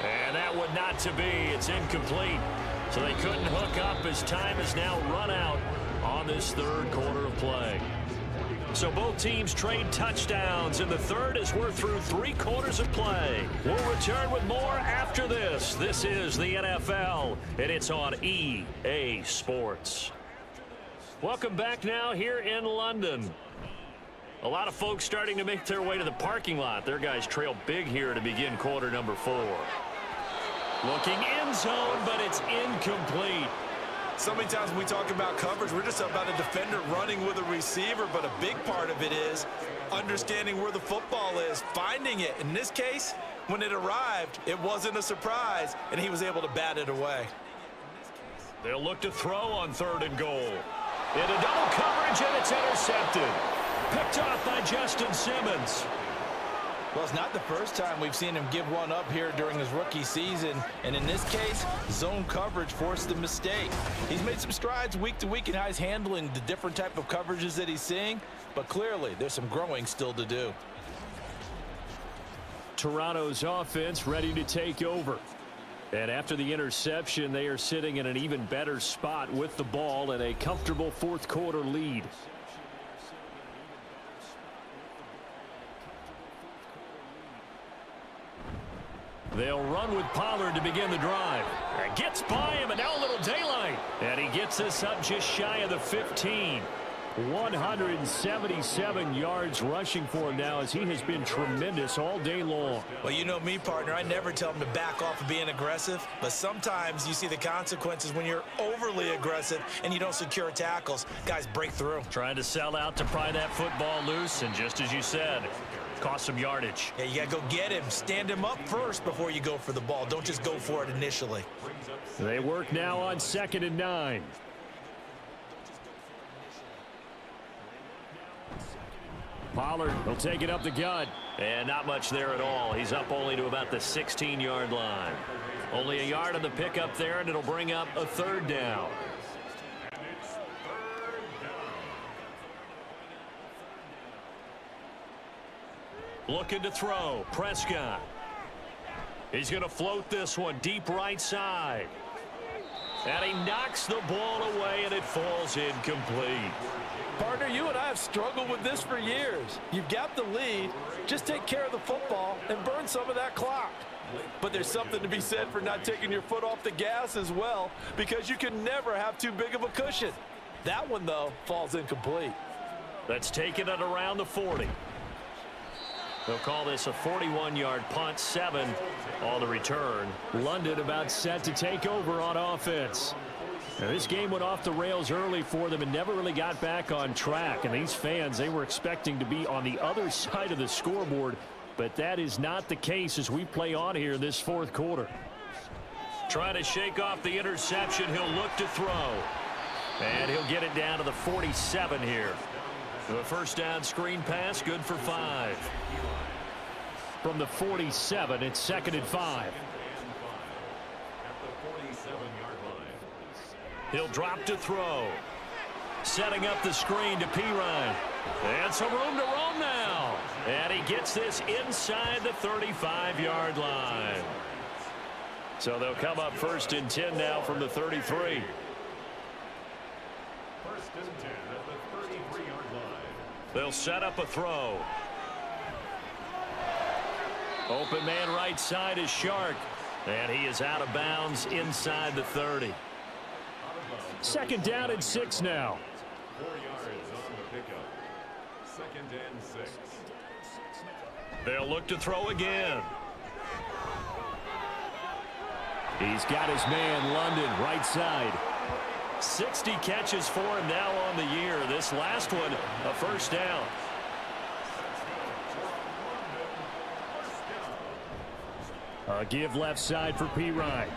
And that would not to be. It's incomplete. So they couldn't hook up as time has now run out on this third quarter of play. So both teams trade touchdowns in the third as we're through 3 quarters of play. We'll return with more after this. This is the NFL, and it's on EA Sports. Welcome back now here in London. A lot of folks starting to make their way to the parking lot. Their guys trail big here to begin quarter number 4. Looking end zone, but it's incomplete. So many times when we talk about coverage, we're just about a defender running with a receiver, but a big part of it is understanding where the football is, finding it. In this case, when it arrived, it wasn't a surprise, and he was able to bat it away. They'll look to throw on 3rd and goal. Into double coverage, and it's intercepted. Picked off by Justin Simmons. Well, it's not the first time we've seen him give one up here during his rookie season. And in this case, zone coverage forced the mistake. He's made some strides week to week in how he's handling the different type of coverages that he's seeing. But clearly, there's some growing still to do. Toronto's offense ready to take over. And after the interception, they are sitting in an even better spot with the ball and a comfortable fourth quarter lead. They'll run with Pollard to begin the drive. Gets by him, and now a little daylight. And he gets us up just shy of the 15. 177 yards rushing for him now as he has been tremendous all day long. Well, you know me, partner. I never tell him to back off of being aggressive. But sometimes you see the consequences when you're overly aggressive and you don't secure tackles. Guys break through. Trying to sell out to pry that football loose, and just as you said, cost some yardage. Yeah, you got to go get him. Stand him up first before you go for the ball. Don't just go for it initially. They work now on 2nd and 9. Pollard will take it up the gut. And not much there at all. He's up only to about the 16-yard line. Only a yard on the pickup there, and it'll bring up a 3rd down. Looking to throw. Prescott. He's going to float this one deep right side. And he knocks the ball away, and it falls incomplete. Partner, you and I have struggled with this for years. You've got the lead. Just take care of the football and burn some of that clock. But there's something to be said for not taking your foot off the gas as well, because you can never have too big of a cushion. That one, though, falls incomplete. That's taken it around the 40. They'll call this a 41-yard punt, 7 on the return. London about set to take over on offense. Now, this game went off the rails early for them and never really got back on track. And these fans, they were expecting to be on the other side of the scoreboard. But that is not the case as we play on here in this fourth quarter. Trying to shake off the interception. He'll look to throw. And he'll get it down to the 47 here. The first down screen pass, good for 5. From the 47, it's 2nd and 5. He'll drop to throw. Setting up the screen to Pirine. And some room to roam now. And he gets this inside the 35-yard line. So they'll come up 1st and 10 now from the 33. 1st and 10 at the 33-yard line. They'll set up a throw. Open man right side is Shark. And he is out of bounds inside the 30. 2nd down and 6 now. 4 yards on the pickup. 2nd and 6. They'll look to throw again. He's got his man, London, right side. 60 catches for him now on the year. This last one, a first down. A give left side for Pirine.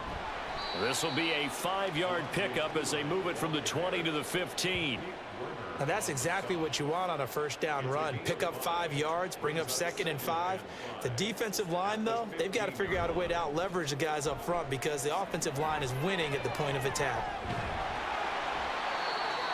This will be a 5-yard pickup as they move it from the 20 to the 15. Now that's exactly what you want on a first down run. Pick up 5 yards, bring up 2nd and 5. The defensive line, though, they've got to figure out a way to out-leverage the guys up front because the offensive line is winning at the point of attack.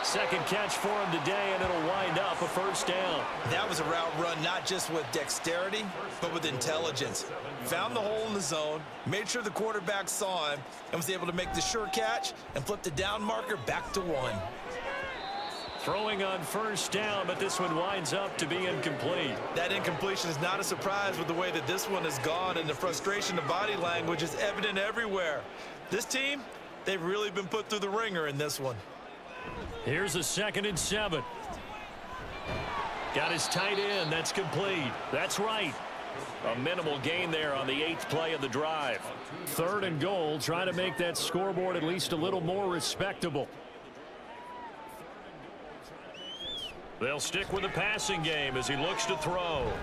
Second catch for him today, and it'll wind up a first down. That was a route run not just with dexterity, but with intelligence. Found the hole in the zone, made sure the quarterback saw him, and was able to make the sure catch and flip the down marker back to 1. Throwing on first down, but this one winds up to be incomplete. That incompletion is not a surprise with the way that this one has gone, and the frustration of body language is evident everywhere. This team, they've really been put through the ringer in this one. Here's a 2nd and 7. Got his tight end. That's complete. That's right. A minimal gain there on the 8th play of the drive. 3rd and goal, trying to make that scoreboard at least a little more respectable. They'll stick with the passing game as he looks to throw.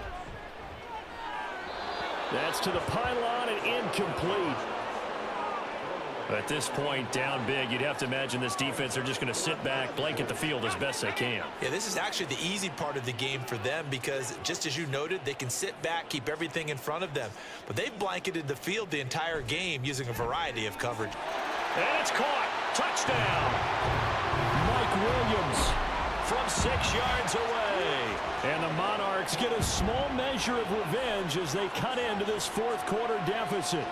That's to the pylon and incomplete. At this point, down big, you'd have to imagine this defense are just going to sit back, blanket the field as best they can. Yeah, this is actually the easy part of the game for them because, just as you noted, they can sit back, keep everything in front of them. But they've blanketed the field the entire game using a variety of coverage. And it's caught. Touchdown. Mike Williams From 6 yards away. and the Monarchs get a small measure of revenge as they cut into this 4th quarter deficit.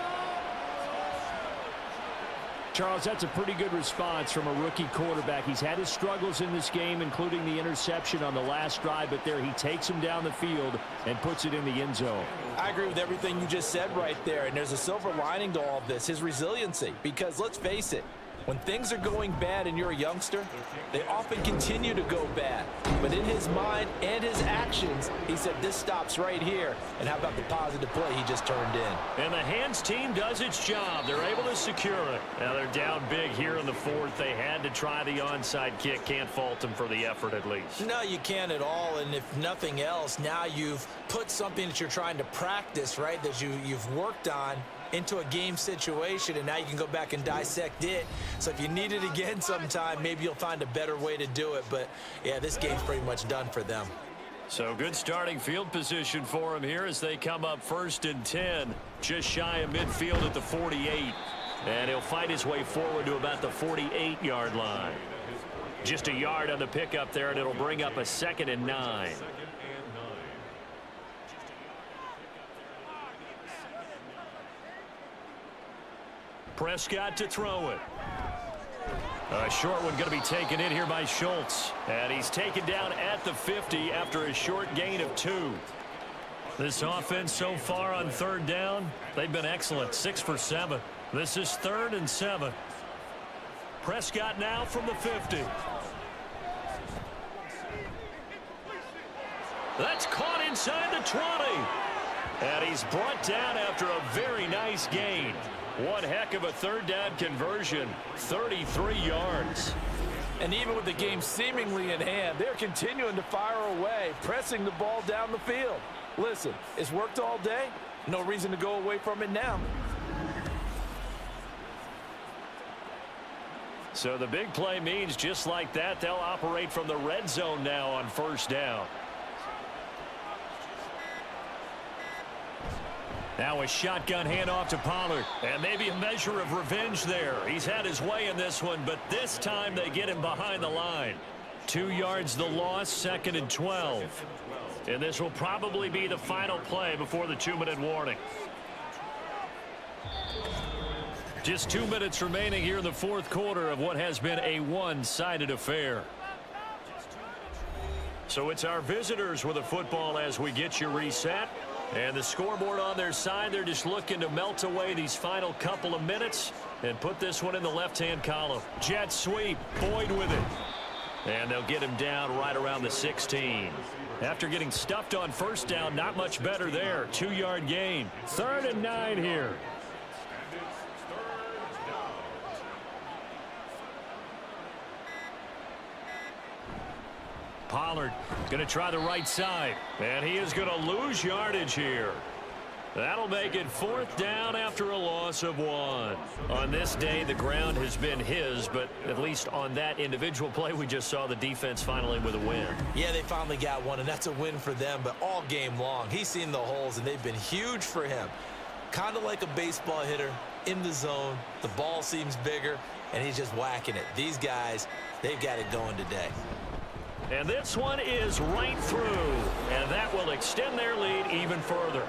Charles, that's a pretty good response from a rookie quarterback. He's had his struggles in this game, including the interception on the last drive, but there he takes him down the field and puts it in the end zone. I agree with everything you just said right there, and there's a silver lining to all of this, his resiliency, because let's face it, when things are going bad and you're a youngster, they often continue to go bad. But in his mind and his actions, he said this stops right here. And how about the positive play he just turned in? And the hands team does its job. They're able to secure it. Now they're down big here in the 4th. They had to try the onside kick. Can't fault them for the effort at least. No, you can't at all. And if nothing else, now you've put something that you're trying to practice, right, that you've worked on into a game situation, and now you can go back and dissect it. So if you need it again sometime, maybe you'll find a better way to do it. But, yeah, this game's pretty much done for them. So good starting field position for him here as they come up 1st and 10, just shy of midfield at the 48. And he'll fight his way forward to about the 48-yard line. Just a yard on the pickup there, and it'll bring up a 2nd and 9. Prescott to throw it. A short one going to be taken in here by Schultz. And he's taken down at the 50 after a short gain of 2. This offense so far on 3rd down, they've been excellent. 6 for 7. This is 3rd and 7. Prescott now from the 50. That's caught inside the 20. And he's brought down after a very nice gain. One heck of a 3rd down conversion, 33 yards. And even with the game seemingly in hand, they're continuing to fire away, pressing the ball down the field. Listen, it's worked all day. No reason to go away from it now. So the big play means just like that, they'll operate from the red zone now on 1st down. Now a shotgun handoff to Pollard. And maybe a measure of revenge there. He's had his way in this one, but this time they get him behind the line. 2 yards the loss, 2nd and 12. And this will probably be the final play before the 2-minute warning. Just 2 minutes remaining here in the 4th quarter of what has been a one-sided affair. So it's our visitors with the football as we get you reset. And the scoreboard on their side, they're just looking to melt away these final couple of minutes and put this one in the left-hand column. Jet sweep, Boyd with it. And they'll get him down right around the 16. After getting stuffed on first down, not much better there. 2-yard gain. 3rd and 9 here. Pollard going to try the right side. And he is going to lose yardage here. That'll make it 4th down after a loss of 1. On this day, the ground has been his, but at least on that individual play, we just saw the defense finally with a win. Yeah, they finally got one, and that's a win for them, but all game long, he's seen the holes, and they've been huge for him. Kind of like a baseball hitter in the zone. The ball seems bigger, and he's just whacking it. These guys, they've got it going today. And this one is right through, and that will extend their lead even further.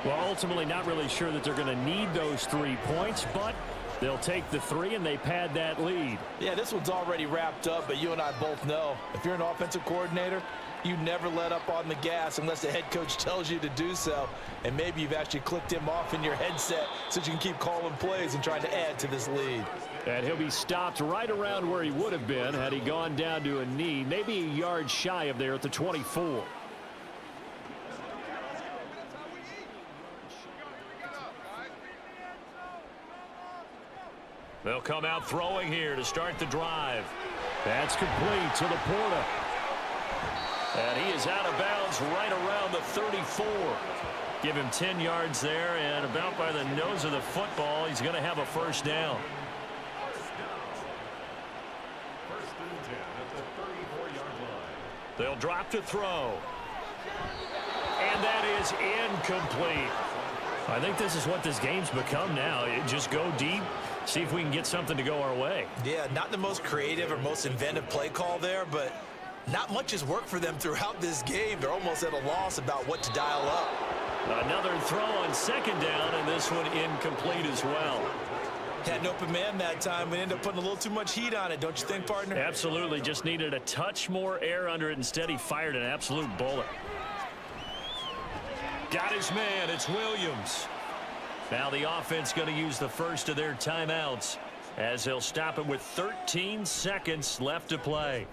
Well, ultimately not really sure that they're going to need those 3 points, but they'll take the 3 and they pad that lead. Yeah, this one's already wrapped up, but you and I both know if you're an offensive coordinator, you never let up on the gas unless the head coach tells you to do so. And maybe you've actually clicked him off in your headset so you can keep calling plays and trying to add to this lead. And he'll be stopped right around where he would have been had he gone down to a knee, maybe a yard shy of there at the 24. They'll come out throwing here to start the drive. That's complete to Laporta. And he is out of bounds right around the 34. Give him 10 yards there, and about by the nose of the football, he's going to have a first down. They'll drop to throw. And that is incomplete. I think this is what this game's become now. Just go deep, see if we can get something to go our way. Yeah, not the most creative or most inventive play call there, but not much has worked for them throughout this game. They're almost at a loss about what to dial up. Another throw on 2nd down, and this one incomplete as well. Had an open man that time. We ended up putting a little too much heat on it, don't you think, partner? Absolutely. Just needed a touch more air under it. Instead, he fired an absolute bullet. Got his man. It's Williams. Now the offense going to use the first of their timeouts as they'll stop it with 13 seconds left to play.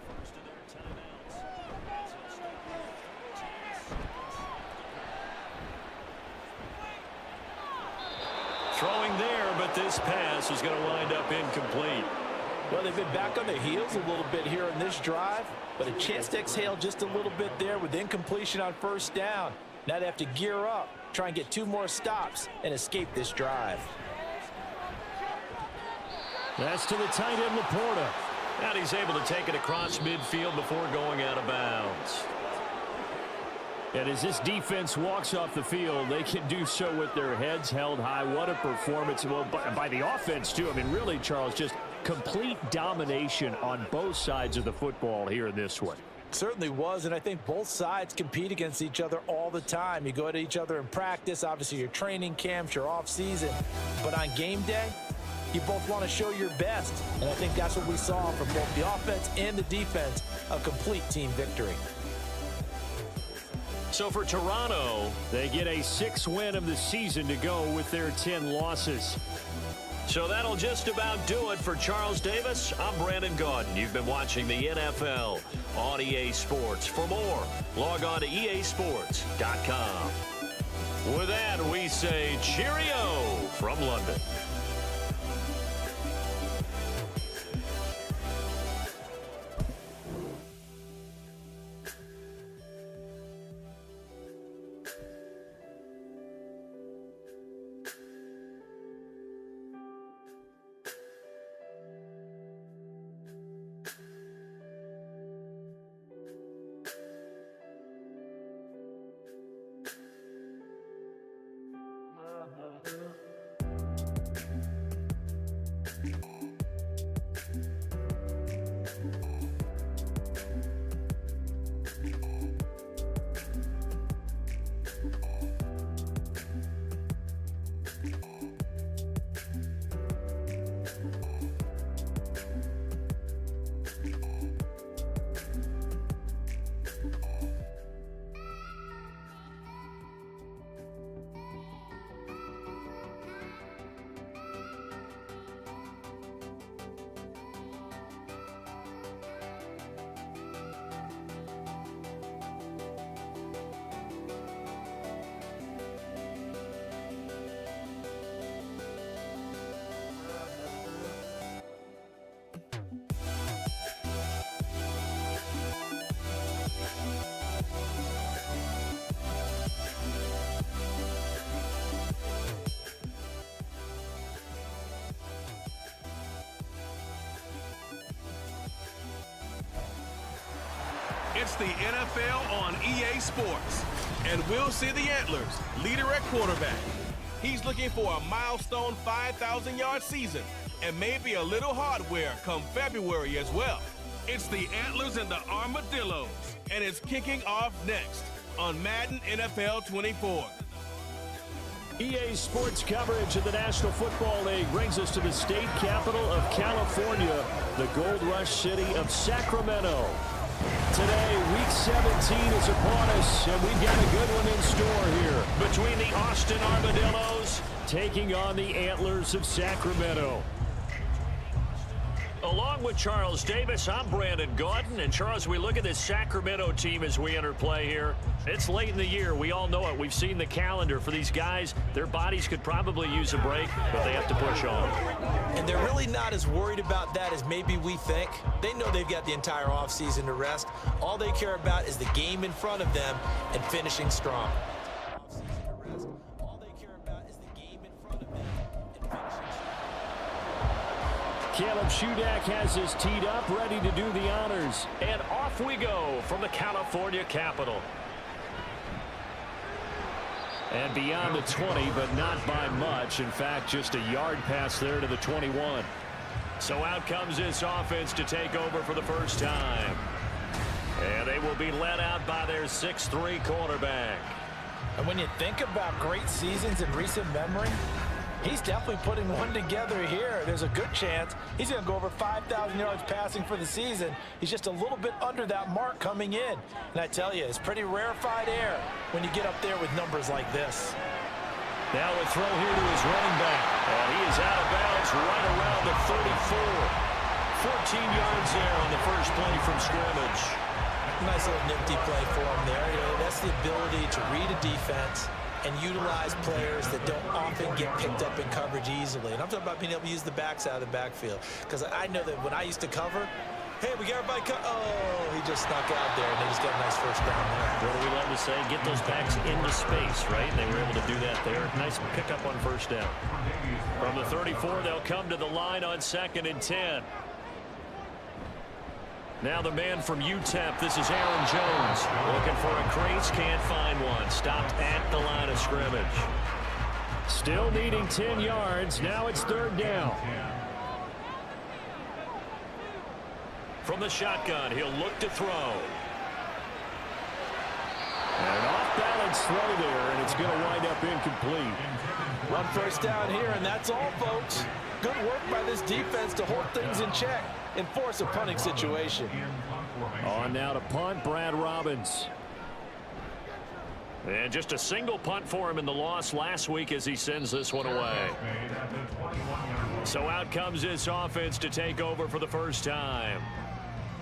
Throwing there, but this pass is going to wind up incomplete. Well, they've been back on their heels a little bit here in this drive, but a chance to exhale just a little bit there with incompletion on first down. Now they have to gear up, try and get 2 more stops, and escape this drive. That's to the tight end, Laporta. And he's able to take it across midfield before going out of bounds. And as this defense walks off the field, they can do so with their heads held high. What a performance. Well, by the offense, too. I mean, really, Charles, just complete domination on both sides of the football here in this one. Certainly was, and I think both sides compete against each other all the time. You go at each other in practice, obviously your training camps, your off-season. But on game day, you both want to show your best. And I think that's what we saw from both the offense and the defense, a complete team victory. So for Toronto, they get a 6th win of the season to go with their 10 losses. So that'll just about do it for Charles Davis. I'm Brandon Gaudin. You've been watching the NFL on EA Sports. For more, log on to easports.com. With that, we say cheerio from London. It's the NFL on EA Sports. And we'll see the Antlers, leader at quarterback. He's looking for a milestone 5,000-yard season and maybe a little hardware come February as well. It's the Antlers and the Armadillos, and it's kicking off next on Madden NFL 24. EA Sports coverage of the National Football League brings us to the state capital of California, the Gold Rush city of Sacramento. Today, Week 17 is upon us, and we've got a good one in store here. Between the Austin Armadillos taking on the Antlers of Sacramento. Along with Charles Davis, I'm Brandon Gaudin. And Charles, we look at this Sacramento team as we enter play here. It's late in the year. We all know it. We've seen the calendar for these guys. Their bodies could probably use a break, but they have to push on. And they're really not as worried about that as maybe we think. They know they've got the entire offseason to rest. All they care about is the game in front of them and finishing strong. Caleb Shudak has his teed up, ready to do the honors. And off we go from the California capital. And beyond the 20, but not by much. In fact, just a yard pass there to the 21. So out comes this offense to take over for the first time. And they will be led out by their 6'3" quarterback. And when you think about great seasons in recent memory, he's definitely putting one together here. There's a good chance he's going to go over 5,000 yards passing for the season. He's just a little bit under that mark coming in. And I tell you, it's pretty rarefied air when you get up there with numbers like this. Now a throw here to his running back. And he is out of bounds right around the 34. 14 yards there on the first play from scrimmage. Nice little nifty play for him there. You know, that's the ability to read a defense and utilize players that don't often get picked up in coverage easily. And I'm talking about being able to use the backs out of the backfield. Because I know that when I used to cover, hey, we got everybody oh, he just snuck out there, and they just got a nice first down there. What do we love to say? Get those backs into space, right? And they were able to do that there. Nice pickup on first down. From the 34, they'll come to the line on 2nd and 10. Now the man from UTEP, this is Aaron Jones. Looking for a crease, can't find one. Stopped at the line of scrimmage. Still needing 10 yards. Now it's 3rd down. From the shotgun, he'll look to throw. An off-balance throw there, and it's going to wind up incomplete. One first down here, and that's all, folks. Good work by this defense to hold things in check and force a punting situation. On now to punt, Brad Robbins. And just a single punt for him in the loss last week as he sends this one away. So out comes this offense to take over for the first time.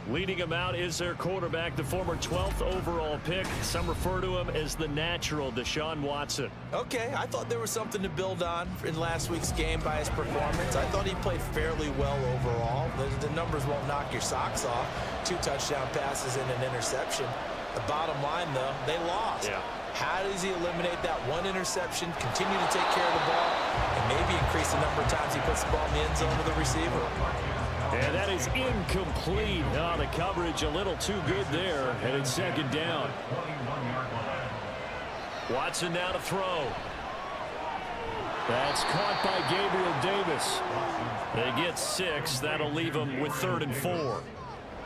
Leading him out is their quarterback, the former 12th overall pick. Some refer to him as the natural Deshaun Watson. Okay, I thought there was something to build on in last week's game by his performance. I thought he played fairly well overall. The numbers won't knock your socks off. 2 touchdown passes and an interception. The bottom line, though, they lost. Yeah. How does he eliminate that one interception, continue to take care of the ball, and maybe increase the number of times he puts the ball in the end zone to the receiver? And that is incomplete. Oh, the coverage a little too good there, and it's 2nd down. Watson now to throw. That's caught by Gabriel Davis. They get 6. That'll leave them with 3rd and 4.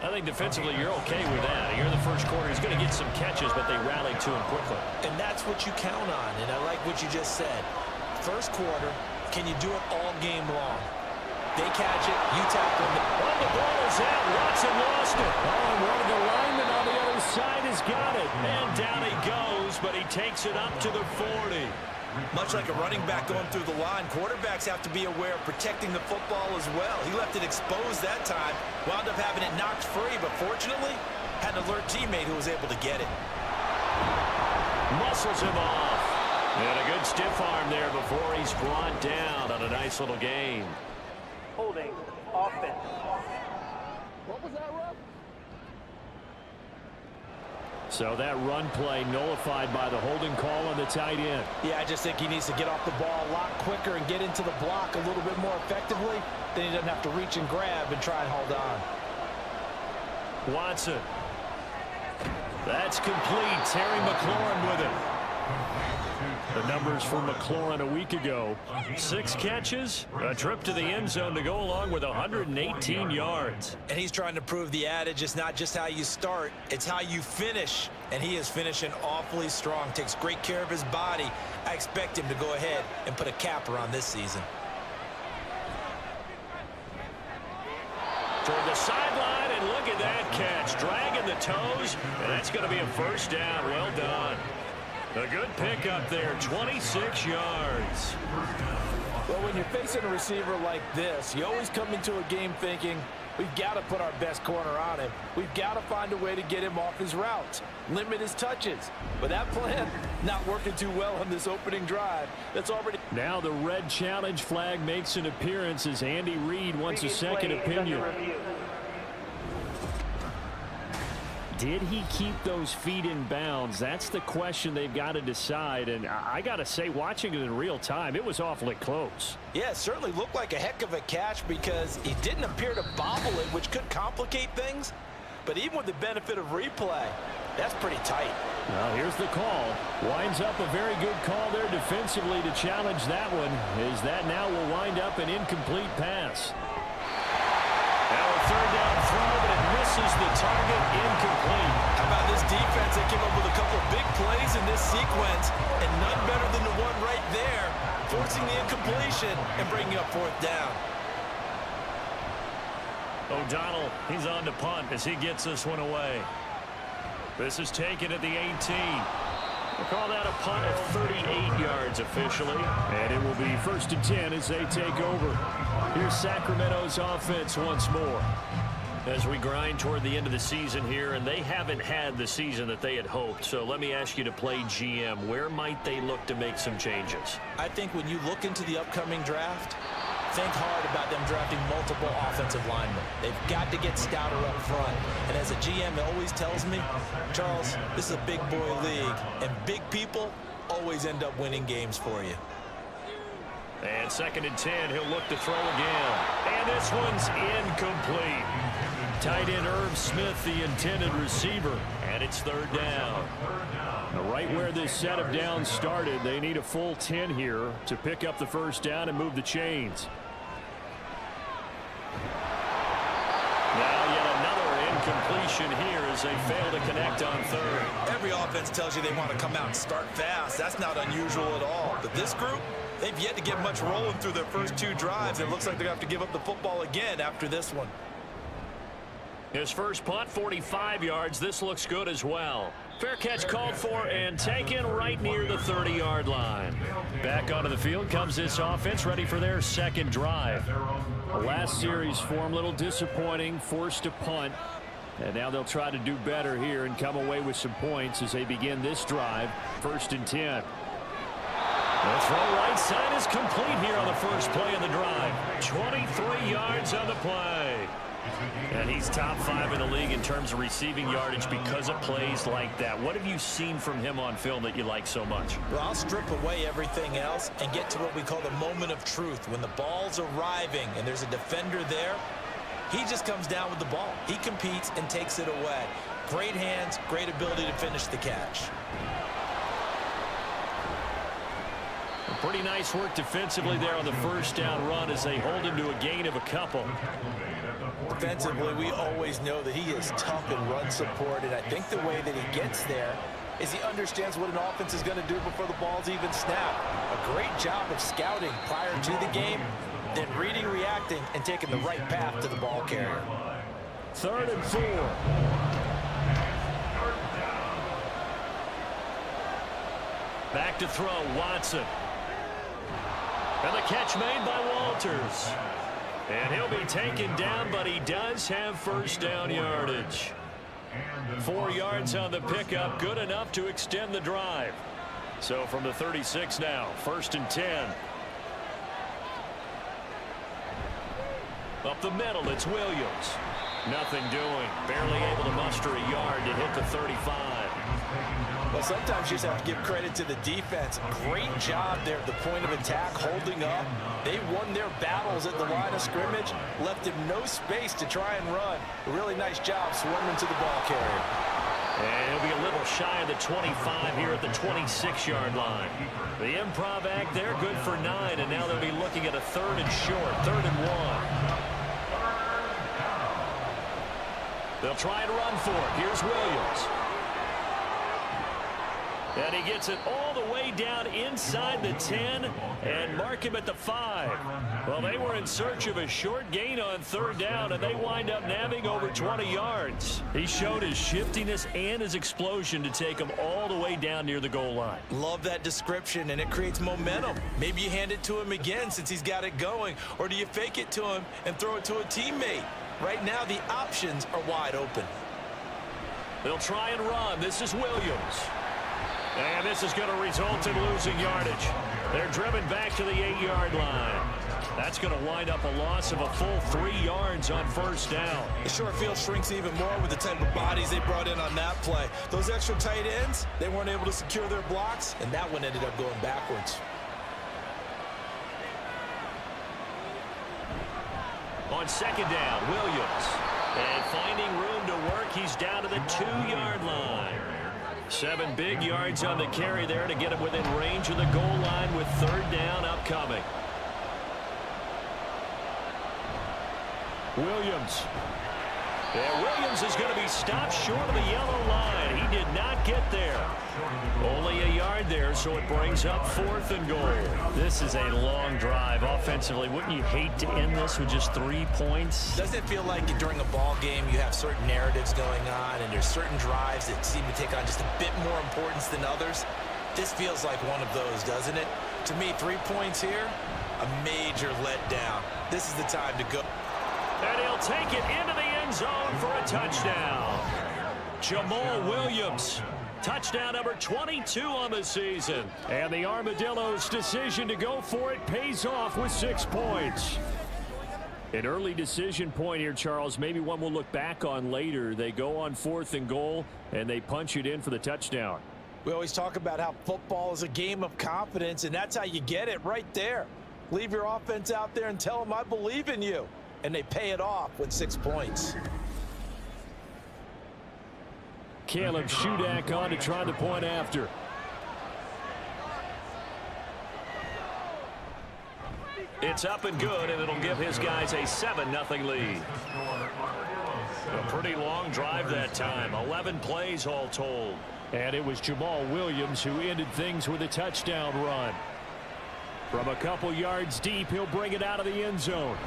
I think defensively you're okay with that. Here in the first quarter, he's going to get some catches, but they rallied to him quickly. And that's what you count on, and I like what you just said. First quarter, can you do it all game long? They catch it, you tackle them. Oh, the ball is out. Watson lost it. Oh, and one of the linemen on the other side has got it. And down he goes, but he takes it up to the 40. Much like a running back going through the line, quarterbacks have to be aware of protecting the football as well. He left it exposed that time, wound up having it knocked free, but fortunately, had an alert teammate who was able to get it. Muscles him off. And a good stiff arm there before he's brought down on a nice little gain. Holding offense. What was that, Rob? So that run play nullified by the holding call on the tight end. Yeah, I just think he needs to get off the ball a lot quicker and get into the block a little bit more effectively. Then he doesn't have to reach and grab and try and hold on. Watson. That's complete. Terry McLaurin with it. The numbers for McLaurin a week ago. 6 catches, a trip to the end zone to go along with 118 yards. And he's trying to prove the adage, it's not just how you start, it's how you finish. And he is finishing awfully strong, takes great care of his body. I expect him to go ahead and put a capper on this season. Toward the sideline, and look at that catch. Dragging the toes, and that's going to be a first down. Well done. A good pickup there, 26 yards. Well, when you're facing a receiver like this, you always come into a game thinking, we've got to put our best corner on him. We've got to find a way to get him off his routes, limit his touches. But that plan not working too well on this opening drive. That's already... Now the red challenge flag makes an appearance as Andy Reid wants a second opinion. Did he keep those feet in bounds? That's the question they've got to decide. And I got to say, watching it in real time, it was awfully close. Yeah, it certainly looked like a heck of a catch because he didn't appear to bobble it, which could complicate things. But even with the benefit of replay, that's pretty tight. Well, here's the call. Winds up a very good call there defensively to challenge that one. Is that now will wind up an incomplete pass. Now a third down throw, but it misses the target, incomplete. How about this defense? They came up with a couple of big plays in this sequence, and none better than the one right there, forcing the incompletion and bringing up 4th down. O'Donnell, he's on to punt as he gets this one away. This is taken at the 18. We'll call that a punt of 38 yards officially. And it will be 1st and 10 as they take over. Here's Sacramento's offense once more. As we grind toward the end of the season here, and they haven't had the season that they had hoped. So let me ask you to play GM. Where might they look to make some changes? I think when you look into the upcoming draft, think hard about them drafting multiple offensive linemen. They've got to get stouter up front. And as a GM always tells me, Charles, this is a big boy league, and big people always end up winning games for you. And 2nd and 10, he'll look to throw again. And this one's incomplete. Tight end Irv Smith, the intended receiver. And it's 3rd down. Right where this set of downs started, they need a full 10 here to pick up the 1st down and move the chains. Now yet another incompletion here as they fail to connect on 3rd. Every offense tells you they want to come out and start fast. That's not unusual at all. But this group, they've yet to get much rolling through their first 2 drives. It looks like they're going to have to give up the football again after this one. His first punt, 45 yards. This looks good as well. Fair catch called for and taken right near the 30-yard line. Back onto the field comes this offense, ready for their 2nd drive. The last series form a little disappointing, forced to punt. And now they'll try to do better here and come away with some points as they begin this drive. 1st and 10. The throw right side is complete here on the first play of the drive. 23 yards on the play. And he's top 5 in the league in terms of receiving yardage because of plays like that. What have you seen from him on film that you like so much? Well, I'll strip away everything else and get to what we call the moment of truth. When the ball's arriving and there's a defender there, he just comes down with the ball. He competes and takes it away. Great hands, great ability to finish the catch. Pretty nice work defensively there on the 1st down run as they hold him to a gain of a couple. Defensively, we always know that he is tough in run support, and I think the way that he gets there is he understands what an offense is going to do before the ball's even snapped. A great job of scouting prior to the game, then reading, reacting, and taking the right path to the ball carrier. 3rd and 4. Back to throw, Watson. And the catch made by Walters. And he'll be taken down, but he does have 1st down yardage. 4 yards on the pickup, good enough to extend the drive. So from the 36 now, 1st and 10. Up the middle, it's Williams. Nothing doing. Barely able to muster a yard to hit the 35. Well, sometimes you just have to give credit to the defense. Great job there at the point of attack, holding up. They won their battles at the line of scrimmage, left him no space to try and run. A really nice job swarming to the ball carrier. And he'll be a little shy of the 25 here at the 26-yard line. The improv act there, good for 9, and now they'll be looking at a 3rd and short, 3rd and 1. They'll try and run for it. Here's Williams. And he gets it all the way down inside the 10 and mark him at the 5. Well, they were in search of a short gain on 3rd down, and they wind up nabbing over 20 yards. He showed his shiftiness and his explosion to take him all the way down near the goal line. Love that description, and it creates momentum. Maybe you hand it to him again since he's got it going, or do you fake it to him and throw it to a teammate? Right now, the options are wide open. They'll try and run. This is Williams. And this is going to result in losing yardage. They're driven back to the 8-yard line. That's going to wind up a loss of a full 3 yards on 1st down. The short field shrinks even more with the type of bodies they brought in on that play. Those extra tight ends, they weren't able to secure their blocks, and that one ended up going backwards. On 2nd down, Williams. And finding room to work, he's down to the 2-yard line. 7 big yards on the carry there to get him within range of the goal line with 3rd down upcoming. Williams. Yeah, Williams is going to be stopped short of the yellow line. He did not get there. Only a yard there, so it brings up 4th and goal. This is a long drive offensively. Wouldn't you hate to end this with just 3 points? Doesn't it feel like during a ball game you have certain narratives going on and there's certain drives that seem to take on just a bit more importance than others? This feels like one of those, doesn't it? To me, 3 points here, a major letdown. This is the time to go. And he'll take it into the end zone for a touchdown. Jamal Williams. Touchdown number 22 on the season. And the Armadillos' decision to go for it pays off with 6 points. An early decision point here, Charles. Maybe one we'll look back on later. They go on 4th and goal, and they punch it in for the touchdown. We always talk about how football is a game of confidence, and that's how you get it right there. Leave your offense out there and tell them, I believe in you. And they pay it off with 6 points. Caleb Shudak on to try the point after. It's up and good, and it'll give his guys a 7-0 lead. A pretty long drive that time. 11 plays all told. And it was Jamal Williams who ended things with a touchdown run. From a couple yards deep, he'll bring it out of the end zone.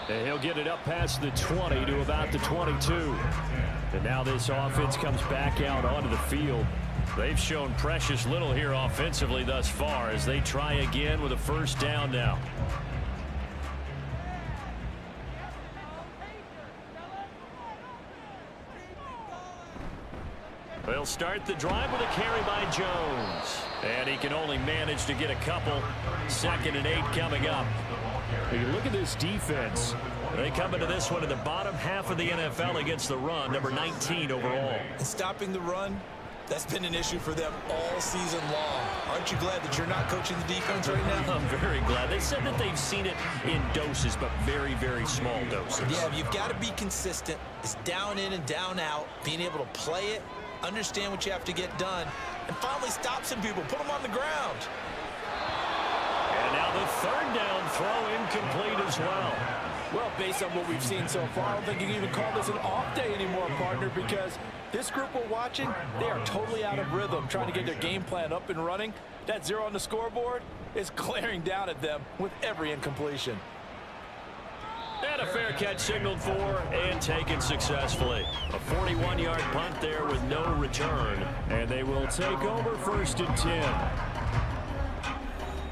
And he'll get it up past the 20 to about the 22. And now this offense comes back out onto the field. They've shown precious little here offensively thus far as they try again with a 1st down now. They'll start the drive with a carry by Jones. And he can only manage to get a couple. 2nd and 8 coming up. When you look at this defense, they come into this one in the bottom half of the NFL against the run, number 19 overall. And stopping the run, that's been an issue for them all season long. Aren't you glad that you're not coaching the defense right now? I'm very glad. They said that they've seen it in doses, but very, very small doses. Yeah, you've got to be consistent. It's down in and down out, being able to play it, understand what you have to get done, and finally stop some people, put them on the ground. And now the 3rd down throw incomplete as well. Well, based on what we've seen so far, I don't think you can even call this an off day anymore, partner, because this group we're watching, they are totally out of rhythm, trying to get their game plan up and running. That 0 on the scoreboard is glaring down at them with every incompletion. And a fair catch signaled for and taken successfully. A 41-yard punt there with no return. And they will take over 1st and 10.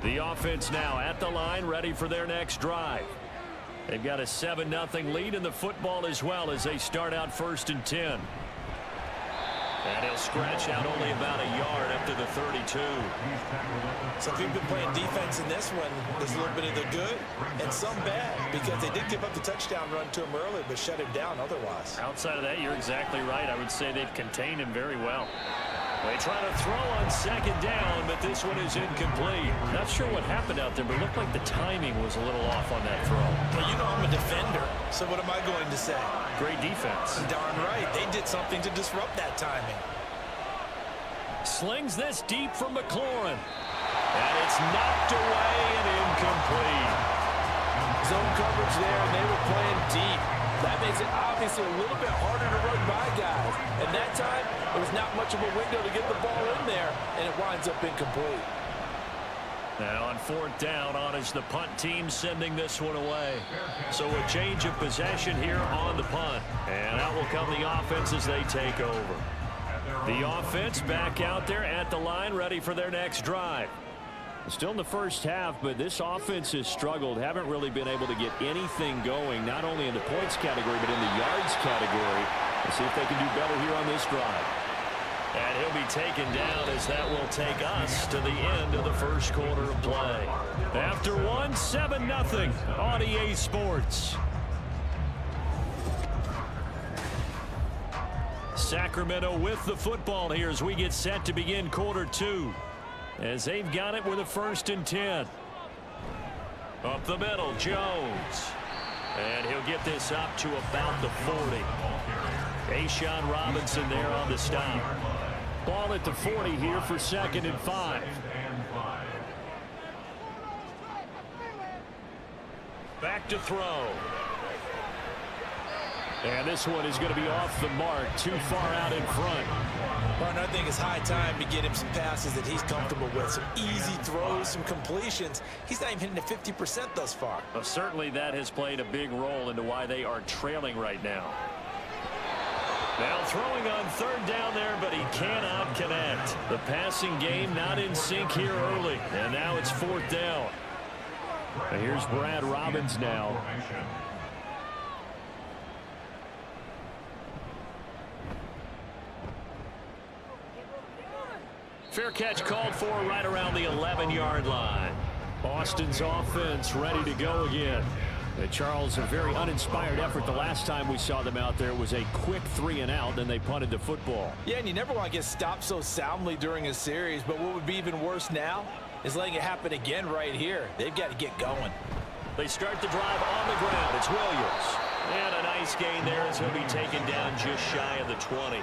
The offense now at the line, ready for their next drive. They've got a 7-0 lead in the football as well as they start out 1st and 10. And he'll scratch out only about a yard up to the 32. So if you've been playing defense in this one, there's a little bit of the good and some bad, because they did give up the touchdown run to him early, but shut him down otherwise. Outside of that, you're exactly right. I would say they've contained him very well. They try to throw on second down, but this one is incomplete. Not sure what happened out there, but it looked like the timing was a little off on that throw. Well, you know I'm a defender, so what am I going to say? Great defense. Darn right. They did something to disrupt that timing. Slings this deep from McLaurin. And it's knocked away and incomplete. Zone coverage there, and they were playing deep. That makes it obviously a little bit harder to run by guys. And that time, there was not much of a window to get the ball in there, and it winds up incomplete. Now on fourth down, on is the punt team sending this one away. So a change of possession here on the punt. And out will come the offense as they take over. The offense back out there at the line, ready for their next drive. Still in the first half, but this offense has struggled. Haven't really been able to get anything going, not only in the points category, but in the yards category. Let's see if they can do better here on this drive. And he'll be taken down as that will take us to the end of the first quarter of play. After one, 7-0 on EA Sports. Sacramento with the football here as we get set to begin quarter two. As they've got it with a 1st and 10. Up the middle, Jones. And he'll get this up to about the 40. Ashawn Robinson there on the stop. Ball at the 40 here for 2nd and 5. Back to throw. And this one is going to be off the mark, too far out in front. Martin, I think it's high time to get him some passes that he's comfortable with. Some easy throws, some completions. He's not even hitting at 50% thus far. Well, certainly that has played a big role into why they are trailing right now. Now throwing on 3rd down there, but he cannot connect. The passing game not in sync here early. And now it's 4th down. And here's Brad Robbins now. Fair catch called for right around the 11-yard line. Boston's offense ready to go again. And Charles, a very uninspired effort the last time we saw them out there. It was a quick 3-and-out, then they punted the football. Yeah, and you never want to get stopped so soundly during a series, but what would be even worse now is letting it happen again right here. They've got to get going. They start the drive on the ground. It's Williams. And a nice gain there as he'll be taken down just shy of the 20.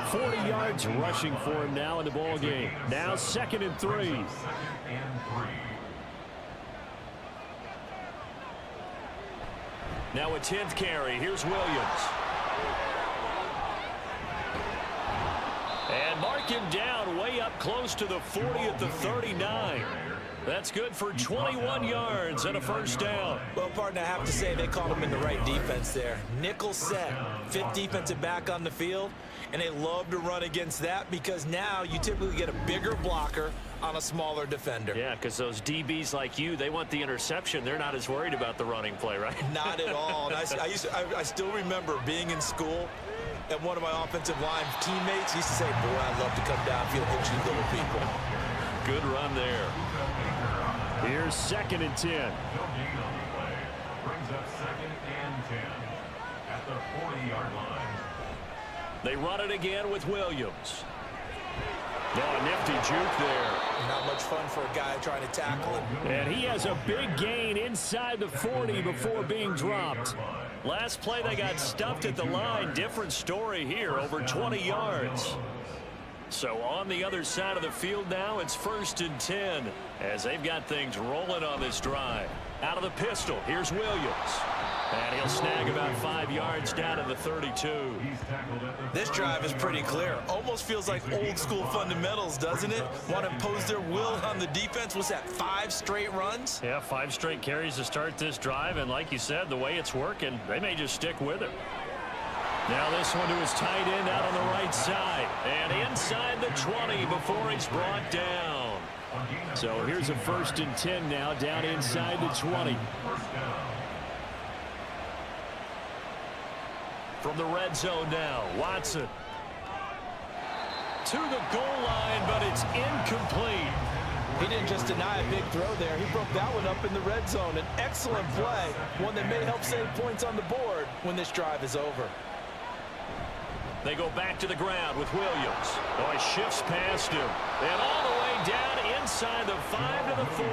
40 yards rushing for him now in the ball game. Now 2nd and 3. Now a 10th carry. Here's Williams. And mark him down way up close to the 40 at the 39. That's good for 21 yards and a 1st down. Well, partner, I have to say they called him in the right defense there. Nickel set, 5th defensive back on the field, and they love to run against that because now you typically get a bigger blocker on a smaller defender. Yeah, because those DBs like you, they want the interception. They're not as worried about the running play, right? Not at all. And I still remember being in school, and one of my offensive line teammates used to say, boy, I'd love to come downfield and hit you little people. Good run there. Here's 2nd and 10. Brings up 2nd and 10 at the 40-yard line. They run it again with Williams. Now a nifty juke there. Not much fun for a guy trying to tackle him. And he has a big gain inside the 40 before being dropped. Last play they got stuffed at the line. Different story here, over 20 yards. So on the other side of the field now, it's 1st and 10 as they've got things rolling on this drive. Out of the pistol, here's Williams. And he'll snag about 5 yards down to the 32. This drive is pretty clear. Almost feels like old school fundamentals, doesn't it? Want to impose their will on the defense. What's that, 5 straight runs? Yeah, 5 straight carries to start this drive. And like you said, the way it's working, they may just stick with it. Now this one to his tight end out on the right side. And inside the 20 before he's brought down. So here's a 1st and 10 now down inside the 20. From the red zone now, Watson. To the goal line, but it's incomplete. He didn't just deny a big throw there. He broke that one up in the red zone. An excellent play, one that may help save points on the board when this drive is over. They go back to the ground with Williams. Oh, he shifts past him. And all the way down inside the 5 to the 4.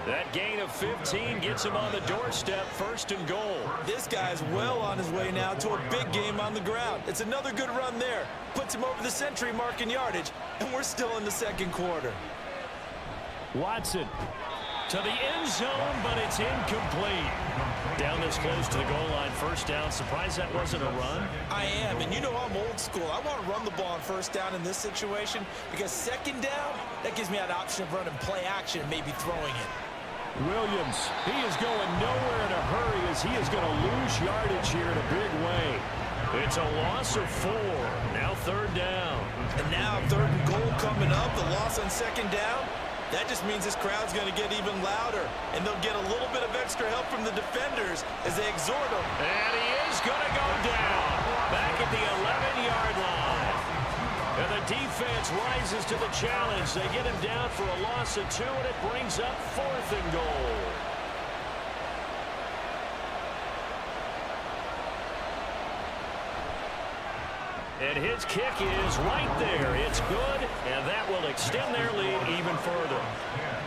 That gain of 15 gets him on the doorstep, 1st and goal. This guy's well on his way now to a big game on the ground. It's another good run there. Puts him over the century mark in yardage, and we're still in the 2nd quarter. Watson to the end zone, but it's incomplete. Down this close to the goal line, 1st down. Surprised that wasn't a run? I am, and you know I'm old school. I want to run the ball on 1st down in this situation because 2nd down, that gives me that option of running play action and maybe throwing it. Williams, he is going nowhere in a hurry as he is going to lose yardage here in a big way. It's a loss of 4. Now 3rd down. And now 3rd and goal coming up. The loss on 2nd down. That just means this crowd's going to get even louder. And they'll get a little bit of extra help from the defenders as they exhort him. And he is going to go down. Back at the 11-yard line. And the defense rises to the challenge. They get him down for a loss of 2, and it brings up 4th and goal. And his kick is right there. It's good, and that will extend their lead even further.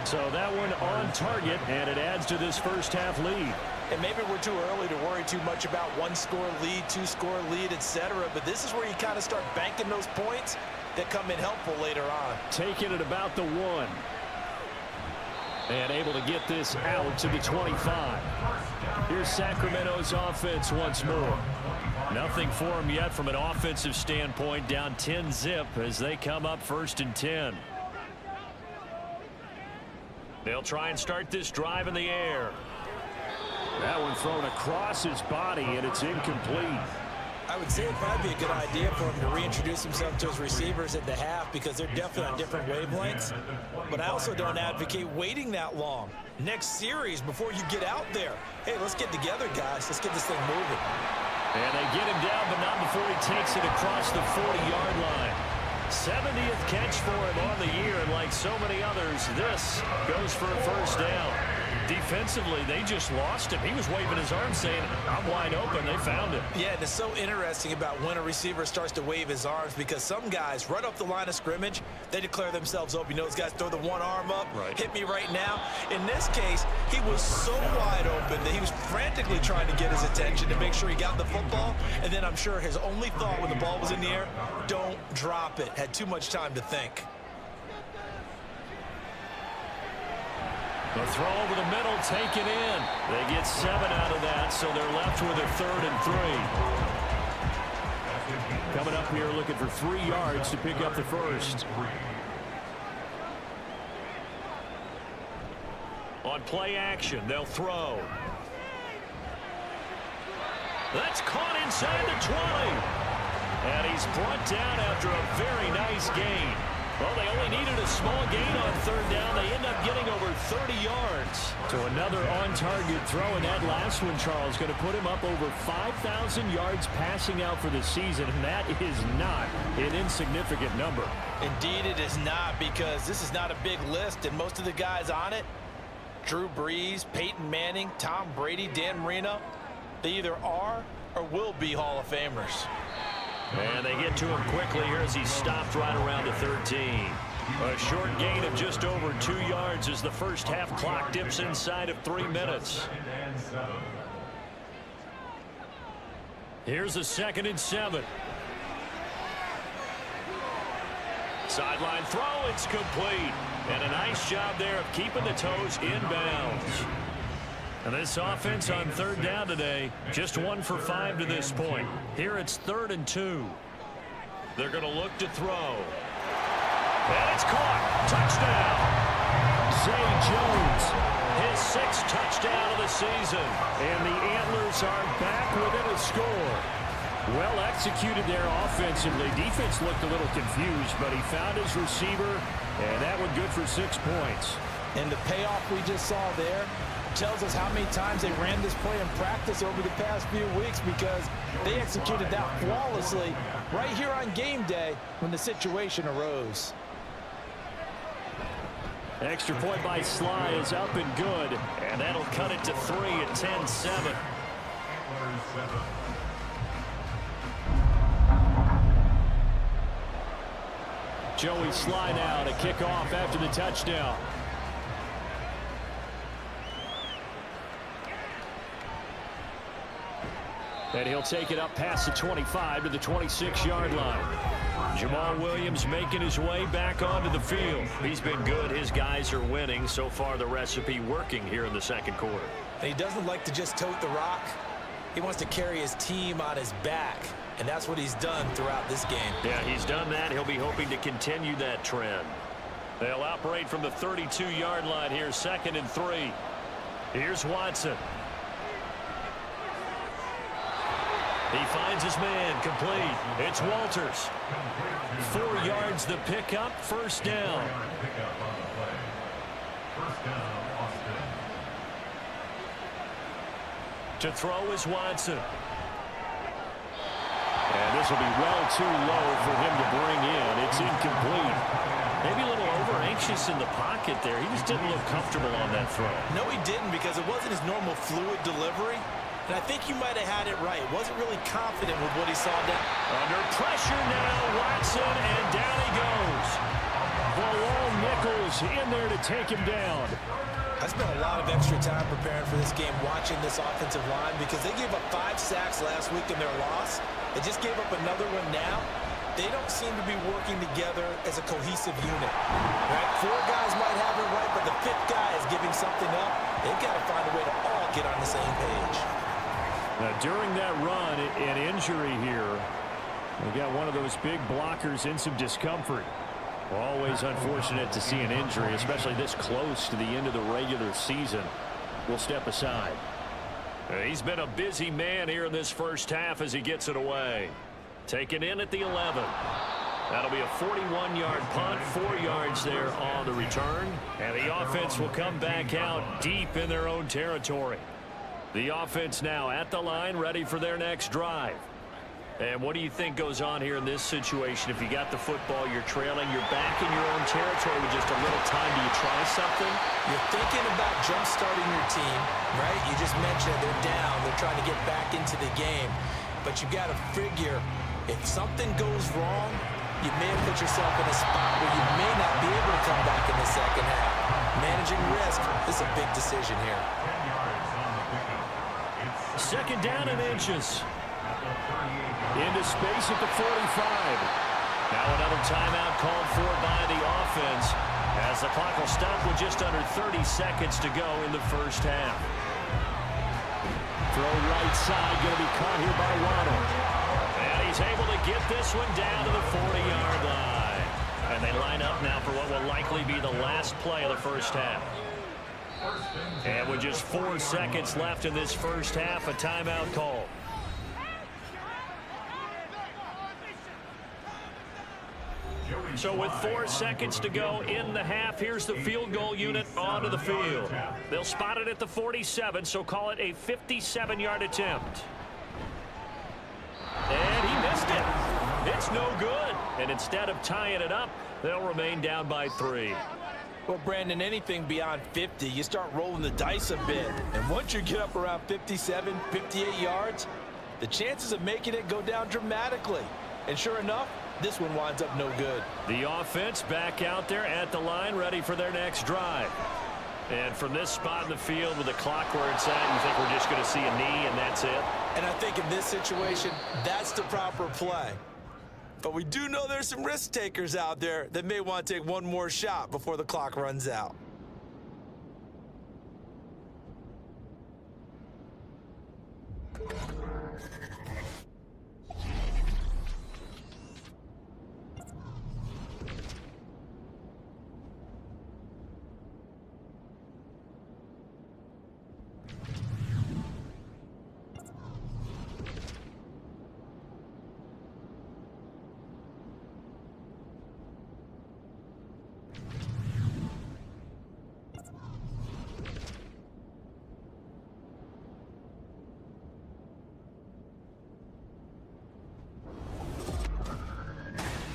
So that one on target, and it adds to this 1st half lead. And maybe we're too early to worry too much about 1-score lead, 2-score lead, etc. But this is where you kind of start banking those points that come in helpful later on. Taking it about the 1. And able to get this out to the 25. Here's Sacramento's offense once more. Nothing for them yet from an offensive standpoint. Down 10-zip as they come up 1st and 10. They'll try and start this drive in the air. That one thrown across his body, and it's incomplete. I would say it'd probably be a good idea for him to reintroduce himself to his receivers at the half because they're definitely on different wavelengths. But I also don't advocate waiting that long. Next series before you get out there. Hey, let's get together, guys. Let's get this thing moving. And they get him down, but not before he takes it across the 40-yard line. 70th catch for him on the year, and like so many others, this goes for a 1st down. Defensively, they just lost him. He was waving his arms saying, I'm wide open. They found him. Yeah, and it's so interesting about when a receiver starts to wave his arms because some guys, right off the line of scrimmage, they declare themselves open. You know, those guys throw the one arm up, hit me right now. In this case, he was so wide open that he was frantically trying to get his attention to make sure he got the football. And then I'm sure his only thought when the ball was in the air, don't drop it. Had too much time to think. The throw over the middle, taken in. They get 7 out of that, so they're left with a 3rd and 3. Coming up here looking for 3 yards to pick up the 1st. On play action, they'll throw. That's caught inside the 20. And he's brought down after a very nice gain. Well, they only needed a small gain on 3rd down. They end up getting over 30 yards. So another on-target throw, and that last one, Charles, going to put him up over 5,000 yards passing out for the season, and that is not an insignificant number. Indeed it is not, because this is not a big list, and most of the guys on it, Drew Brees, Peyton Manning, Tom Brady, Dan Marino, they either are or will be Hall of Famers. And they get to him quickly here as he stopped right around the 13. A short gain of just over 2 yards as the 1st half clock dips inside of 3 minutes. Here's a 2nd and 7. Sideline throw, it's complete. And a nice job there of keeping the toes inbounds. And this offense on 3rd down today, just 1 for 5 to this point. Here it's 3rd and 2. They're going to look to throw. And it's caught. Touchdown. Zay Jones, His 6th touchdown of the season. and the Antlers are back within a score. Well executed there offensively. Defense looked a little confused, but he found his receiver, and that one good for 6 points. And the payoff we just saw there tells us how many times they ran this play in practice over the past few weeks, because they executed that flawlessly right here on game day when the situation arose. Extra point by Sly is up and good, And that'll cut it to 3 at 10-7. Joey slide out, a kickoff after the touchdown. And he'll take it up past the 25 to the 26-yard line. Jamal Williams making his way back onto the field. He's been good. His guys are winning. So far, the recipe working here in the second quarter. And he doesn't like to just tote the rock. He wants to carry his team on his back. And that's what he's done throughout this game. Yeah, he's done that. He'll be hoping to continue that trend. They'll operate from the 32-yard line here, 2nd and 3. Here's Watson. He finds his man, complete. It's Walters. 4 yards the pickup, first down. To throw is Watson. And this will be well too low for him to bring in. It's incomplete. Maybe a little over-anxious in the pocket there. He just didn't look comfortable on that throw. No, he didn't, because it wasn't his normal fluid delivery. And I think you might have had it right. Wasn't really confident with what he saw down. Under pressure now, Watson, and down he goes. Bilal Nichols in there to take him down. I spent a lot of extra time preparing for this game, watching this offensive line, because they gave up 5 sacks last week in their loss. They just gave up another one now. They don't seem to be working together as a cohesive unit. Right? 4 guys might have it right, but the 5th guy is giving something up. They've got to find a way to all get on the same page. Now, during that run, an injury here. We got one of those big blockers in some discomfort. Always unfortunate to see an injury, especially this close to the end of the regular season. We'll step aside. He's been a busy man here in this first half as he gets it away. Taken in at the 11. That'll be a 41-yard punt, 4 yards there on the return. And the offense will come back out deep in their own territory. The offense now at the line, ready for their next drive. And what do you think goes on here in this situation? If you got the football, you're trailing, you're back in your own territory with just a little time. Do you try something? You're thinking about jump-starting your team, right? You just mentioned they're down. They're trying to get back into the game. But you got to figure, if something goes wrong, you may have put yourself in a spot where you may not be able to come back in the second half. Managing risk is a big decision here. 2nd down and inches. Into space at the 45. Now another timeout called for by the offense, as the clock will stop with just under 30 seconds to go in the first half. Throw right side, going to be caught here by Waddle. And he's able to get this one down to the 40-yard line. And they line up now for what will likely be the last play of the first half. And with just 4 seconds left in this first half, a timeout call. So with 4 seconds to go in the half, here's the field goal unit onto the field. They'll spot it at the 47, so call it a 57-yard attempt. And he missed it. It's no good. And instead of tying it up, they'll remain down by 3. Well, Brandon, anything beyond 50, you start rolling the dice a bit. And once you get up around 57, 58 yards, the chances of making it go down dramatically. And sure enough, this one winds up no good. The offense back out there at the line, ready for their next drive. And from this spot in the field with the clock where it's at, you think we're just going to see a knee and that's it? And I think in this situation, that's the proper play. But we do know there's some risk takers out there that may want to take one more shot before the clock runs out.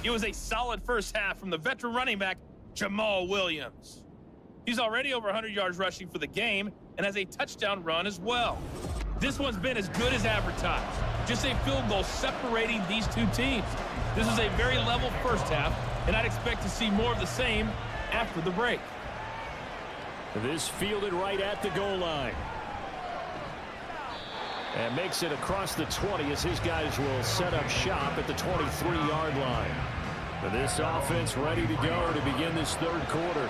It was a solid first half from the veteran running back, Jamal Williams. He's already over 100 yards rushing for the game and has a touchdown run as well. This one's been as good as advertised. Just a field goal separating these two teams. This is a very level first half, and I'd expect to see more of the same after the break. This fielded right at the goal line. And makes it across the 20 as his guys will set up shop at the 23-yard line. And this offense ready to go to begin this third quarter.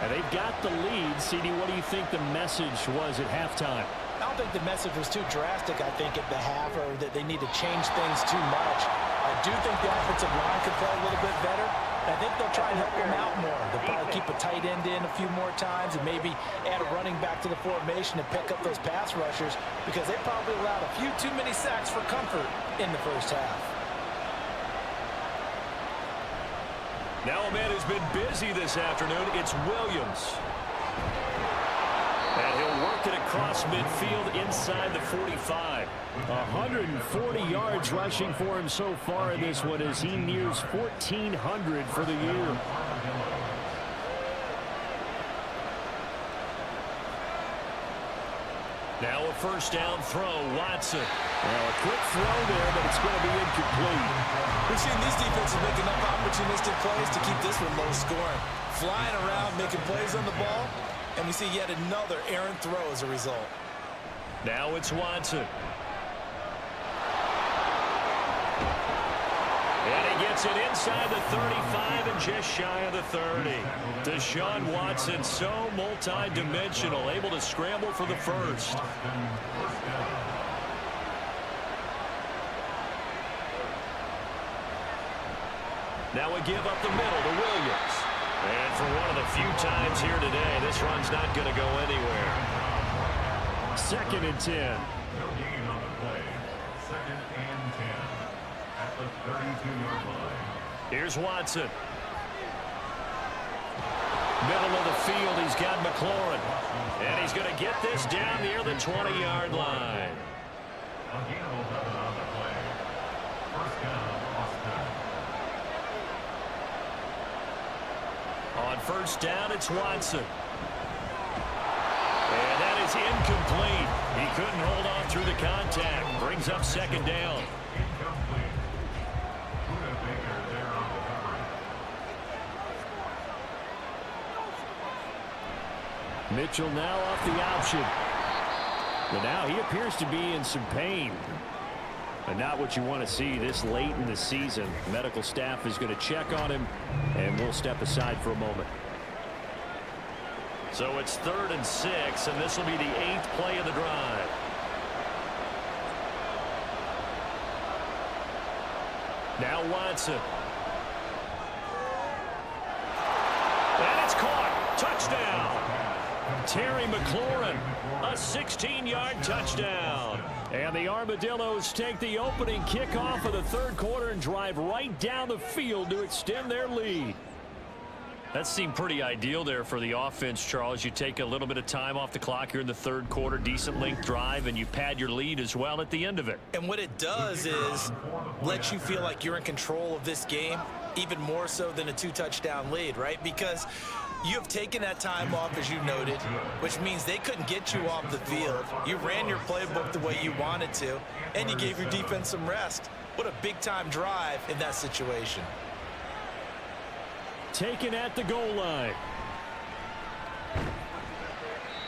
And they've got the lead. CD, what do you think the message was at halftime? I don't think the message was too drastic, I think, at the half, or that they need to change things too much. I do think the offensive line could play a little bit better. I think they'll try and help them out more. They'll probably keep a tight end in a few more times and maybe add a running back to the formation and pick up those pass rushers, because they probably allowed a few too many sacks for comfort in the first half. Now a man who's been busy this afternoon, it's Williams. And he'll work it across midfield inside the 45. 140 yards rushing for him so far in this one as he nears 1,400 for the year. Now a first down throw, Watson. Well, a quick throw there, but it's going to be incomplete. We've seen these defenses make enough opportunistic plays to keep this one low scoring. Flying around, making plays on the ball, and we see yet another errant throw as a result. Now it's Watson. And he gets it inside the 35 and just shy of the 30. Deshaun Watson, so multi-dimensional, able to scramble for the first. Now we give up the middle to Williams. And for one of the few times here today, this run's not going to go anywhere. 2nd and 10. No gain on the play. 2nd and 10 at the 32-yard line. Here's Watson. Middle of the field, he's got McLaurin. And he's going to get this down near the 20-yard line. Again, 11 on the play. First down, Austin. On first down, it's Watson. And that is incomplete. He couldn't hold on through the contact. Brings up 2nd down. Incomplete. Buda Baker there on the cover. Mitchell now off the option. But now he appears to be in some pain. And not what you want to see this late in the season. Medical staff is going to check on him, and we'll step aside for a moment. So it's 3rd and 6, and this will be the 8th play of the drive. Now Watson. And it's caught. Touchdown. Terry McLaurin, a 16-yard touchdown. And the Armadillos take the opening kickoff of the third quarter and drive right down the field to extend their lead. That seemed pretty ideal there for the offense, Charles. You take a little bit of time off the clock here in the third quarter, decent length drive, and you pad your lead as well at the end of it. And what it does is let you feel like you're in control of this game, even more so than a 2-touchdown lead, right? Because you have taken that time off, as you noted, which means they couldn't get you off the field. You ran your playbook the way you wanted to, and you gave your defense some rest. What a big-time drive in that situation. Taken at the goal line.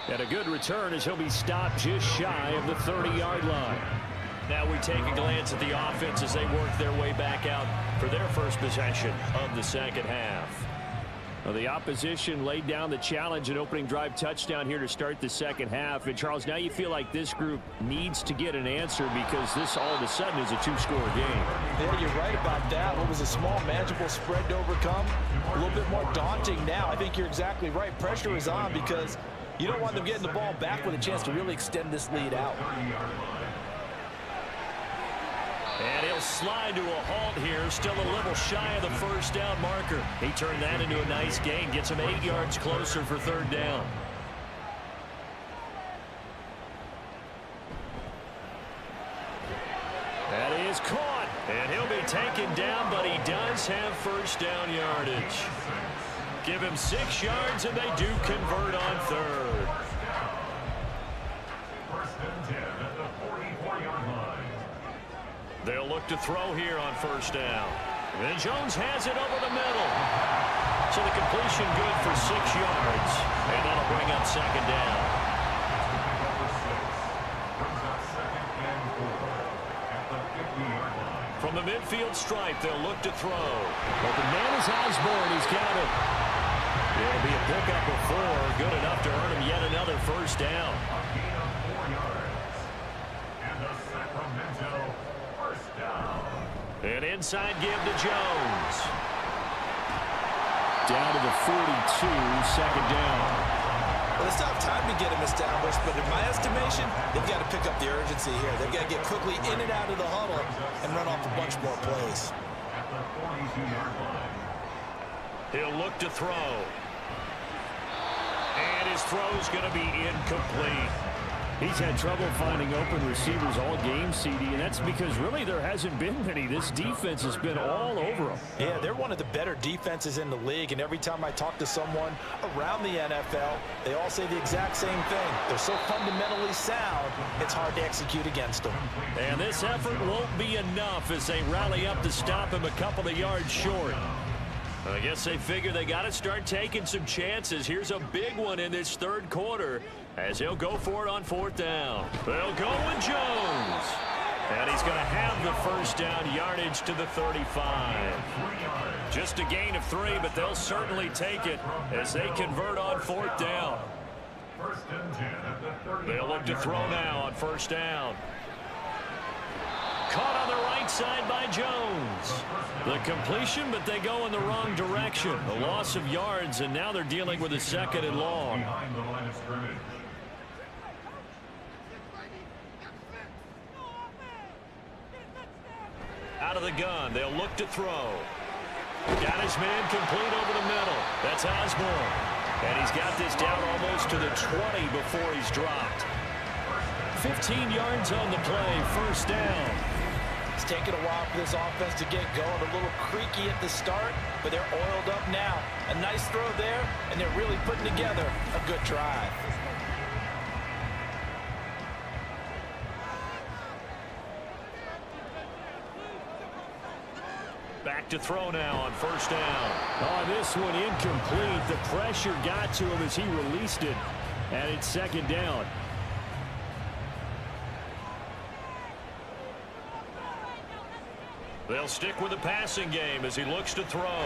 And a good return as he'll be stopped just shy of the 30-yard line. Now we take a glance at the offense as they work their way back out for their first possession of the second half. Well, the opposition laid down the challenge and opening drive touchdown here to start the second half. And, Charles, now you feel like this group needs to get an answer because this all of a sudden is a 2-score game. Yeah, you're right about that. What was a small, manageable spread to overcome, a little bit more daunting now. I think you're exactly right. Pressure is on because you don't want them getting the ball back with a chance to really extend this lead out. And he'll slide to a halt here, still a little shy of the first down marker. He turned that into a nice gain, gets him 8 yards closer for third down. That is caught. And he'll be taken down, but he does have first down yardage. Give him 6 yards, and they do convert on third. First and 10 at the 44-yard line. They'll look to throw here on first down. And Jones has it over the middle. So the completion good for 6 yards. And that'll bring up second down. From the midfield stripe, they'll look to throw. Open man is Osborne. He's got it. It'll be a pickup of 4. Good enough to earn him yet another first down. An inside give to Jones. Down to the 42, second down. Well, they still have time to get him established, but in my estimation, they've got to pick up the urgency here. They've got to get quickly in and out of the huddle and run off a bunch more plays. He'll look to throw. And his throw's going to be incomplete. He's had trouble finding open receivers all game, CD, and that's because really there hasn't been many. This defense has been all over them. Yeah, they're one of the better defenses in the league, and every time I talk to someone around the NFL, they all say the exact same thing. They're so fundamentally sound, it's hard to execute against them. And this effort won't be enough as they rally up to stop him a couple of yards short. I guess they figure they got to start taking some chances. Here's a big one in this third quarter as he'll go for it on 4th down. They'll go with Jones. And he's going to have the first down, yardage to the 35. Just a gain of 3, but they'll certainly take it as they convert on 4th down. They'll look to throw now on 1st down. Caught on the right side by Jones. The completion, but they go in the wrong direction. A loss of yards, and now they're dealing with a 2nd and long. Out of the gun, they'll look to throw. Got his man complete over the middle. That's Osborne. And he's got this down almost to the 20 before he's dropped. 15 yards on the play, 1st down. It's taken a while for this offense to get going. A little creaky at the start, but they're oiled up now. A nice throw there, and they're really putting together a good drive. Back to throw now on 1st down. Oh, this one incomplete. The pressure got to him as he released it, and it's 2nd down. They'll stick with the passing game as he looks to throw.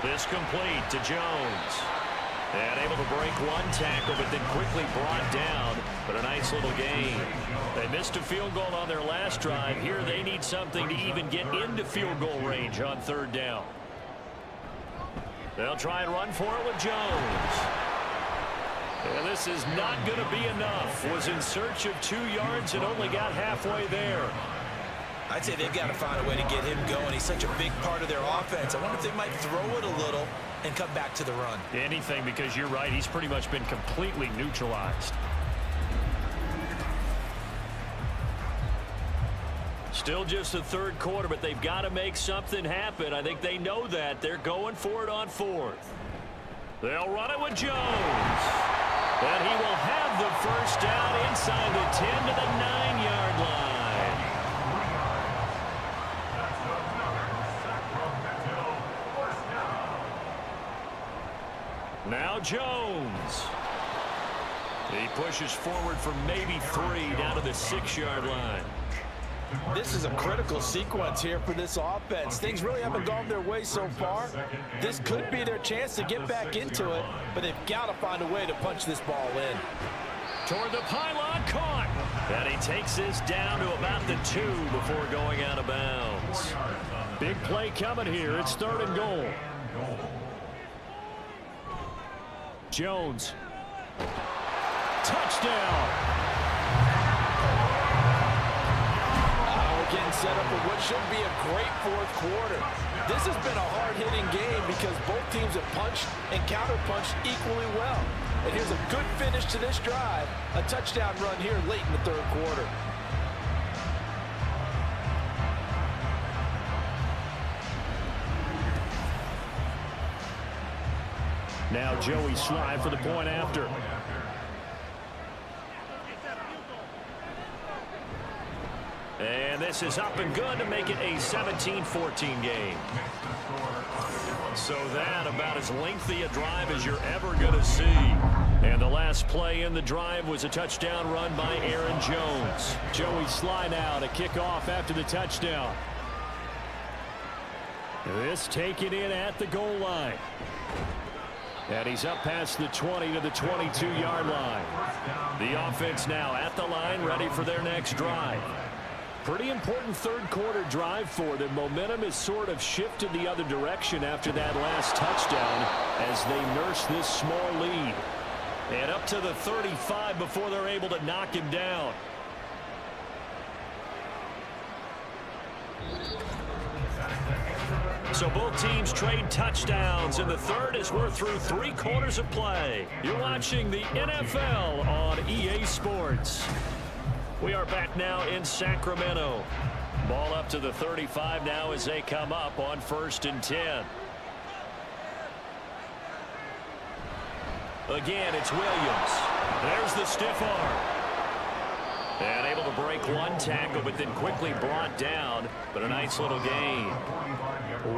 This complete to Jones. And able to break 1 tackle, but then quickly brought down. But a nice little gain. They missed a field goal on their last drive. Here they need something to even get into field goal range on 3rd down. They'll try and run for it with Jones. And this is not going to be enough. Was in search of 2 yards and only got halfway there. I'd say they've got to find a way to get him going. He's such a big part of their offense. I wonder if they might throw it a little and come back to the run. Anything, because you're right. He's pretty much been completely neutralized. Still just the 3rd quarter, but they've got to make something happen. I think they know that. They're going for it on 4th. They'll run it with Jones. And he will have the first down inside the 10 to the 9-yard line. Now Jones. He pushes forward for maybe 3 down to the 6-yard line. This is a critical sequence here for this offense. Things really haven't gone their way so far. This could be their chance to get back into it, but they've got to find a way to punch this ball in. Toward the pylon, caught. And he takes this down to about the 2 before going out of bounds. Big play coming here. It's 3rd and goal. Jones. Touchdown. Getting set up for what should be a great 4th quarter. This has been a hard-hitting game because both teams have punched and counter-punched equally well. And here's a good finish to this drive. A touchdown run here late in the 3rd quarter. Now Joey Sly for the point after. And this is up and good to make it a 17-14 game. So that about as lengthy a drive as you're ever going to see. And the last play in the drive was a touchdown run by Aaron Jones. Joey Sly now to kick off after the touchdown. This taken in at the goal line. And he's up past the 20 to the 22-yard line. The offense now at the line, ready for their next drive. Pretty important third-quarter drive for them. Momentum has sort of shifted the other direction after that last touchdown as they nurse this small lead. And up to the 35 before they're able to knock him down. So both teams trade touchdowns in the third as we're through 3 quarters of play. You're watching the NFL on EA Sports. We are back now in Sacramento. Ball up to the 35 now as they come up on 1st and 10. Again, it's Williams. There's the stiff arm. And able to break one tackle, but then quickly brought down. But a nice little gain.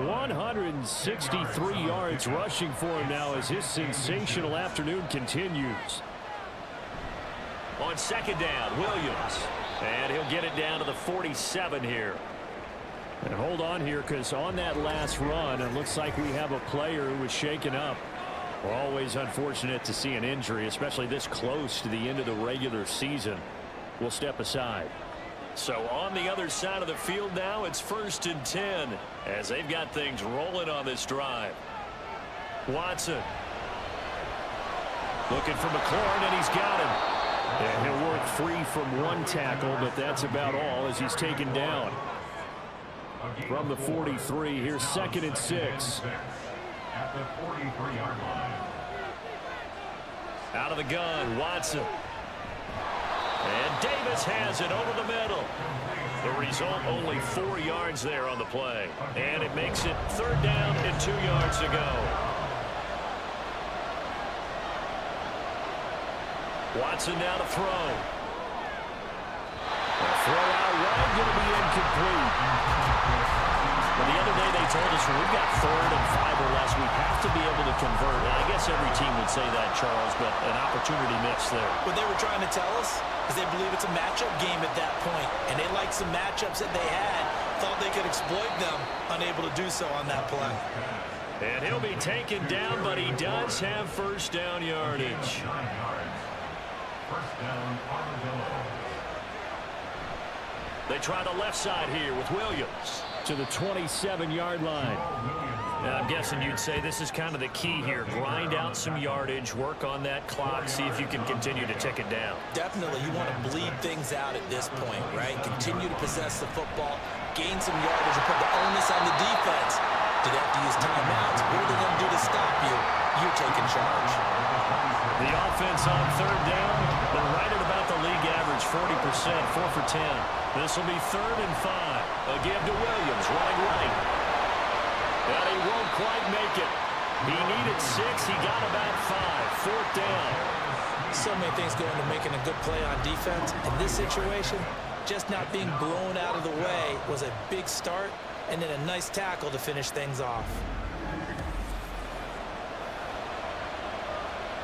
163 yards rushing for him now as his sensational afternoon continues. On 2nd down, Williams. And he'll get it down to the 47 here. And hold on here, because on that last run, it looks like we have a player who was shaken up. Always unfortunate to see an injury, especially this close to the end of the regular season. We'll step aside. So on the other side of the field now, it's 1st and 10 as they've got things rolling on this drive. Watson. Looking for McLaurin, and he's got him. And he'll work free from one tackle, but that's about all as he's taken down. From the 43, here's 2nd and 6. At the 43-yard line. Out of the gun, Watson. And Davis has it over the middle. The result, only 4 yards there on the play. And it makes it 3rd down and 2 yards to go. Watson now to throw. The throw out right, going to be incomplete. Well, the other day they told us when we've got 3rd and 5 or less, we have to be able to convert. And I guess every team would say that, Charles, but an opportunity missed there. What they were trying to tell us is they believe it's a matchup game at that point, and they liked some matchups that they had, thought they could exploit them, unable to do so on that play. And he'll be taken down, but he does have 1st down yardage. 1st down, Armadillo. They try the left side here with Williams. To the 27-yard line. Now, I'm guessing you'd say this is kind of the key here. Grind out some yardage, work on that clock, see if you can continue to tick it down. Definitely, you want to bleed things out at this point, right? Continue to possess the football, gain some yardage, and put the onus on the defense. Do they have to use timeouts? What are they going to do to stop you? You're taking charge. The offense on 3rd down, but right at about the league average, 40%, 4 for 10. This will be 3rd and 5. A give to Williams, running right. And he won't quite make it. He needed 6. He got about 5. 4th down. So many things go into making a good play on defense. In this situation, just not being blown out of the way was a big start, and then a nice tackle to finish things off.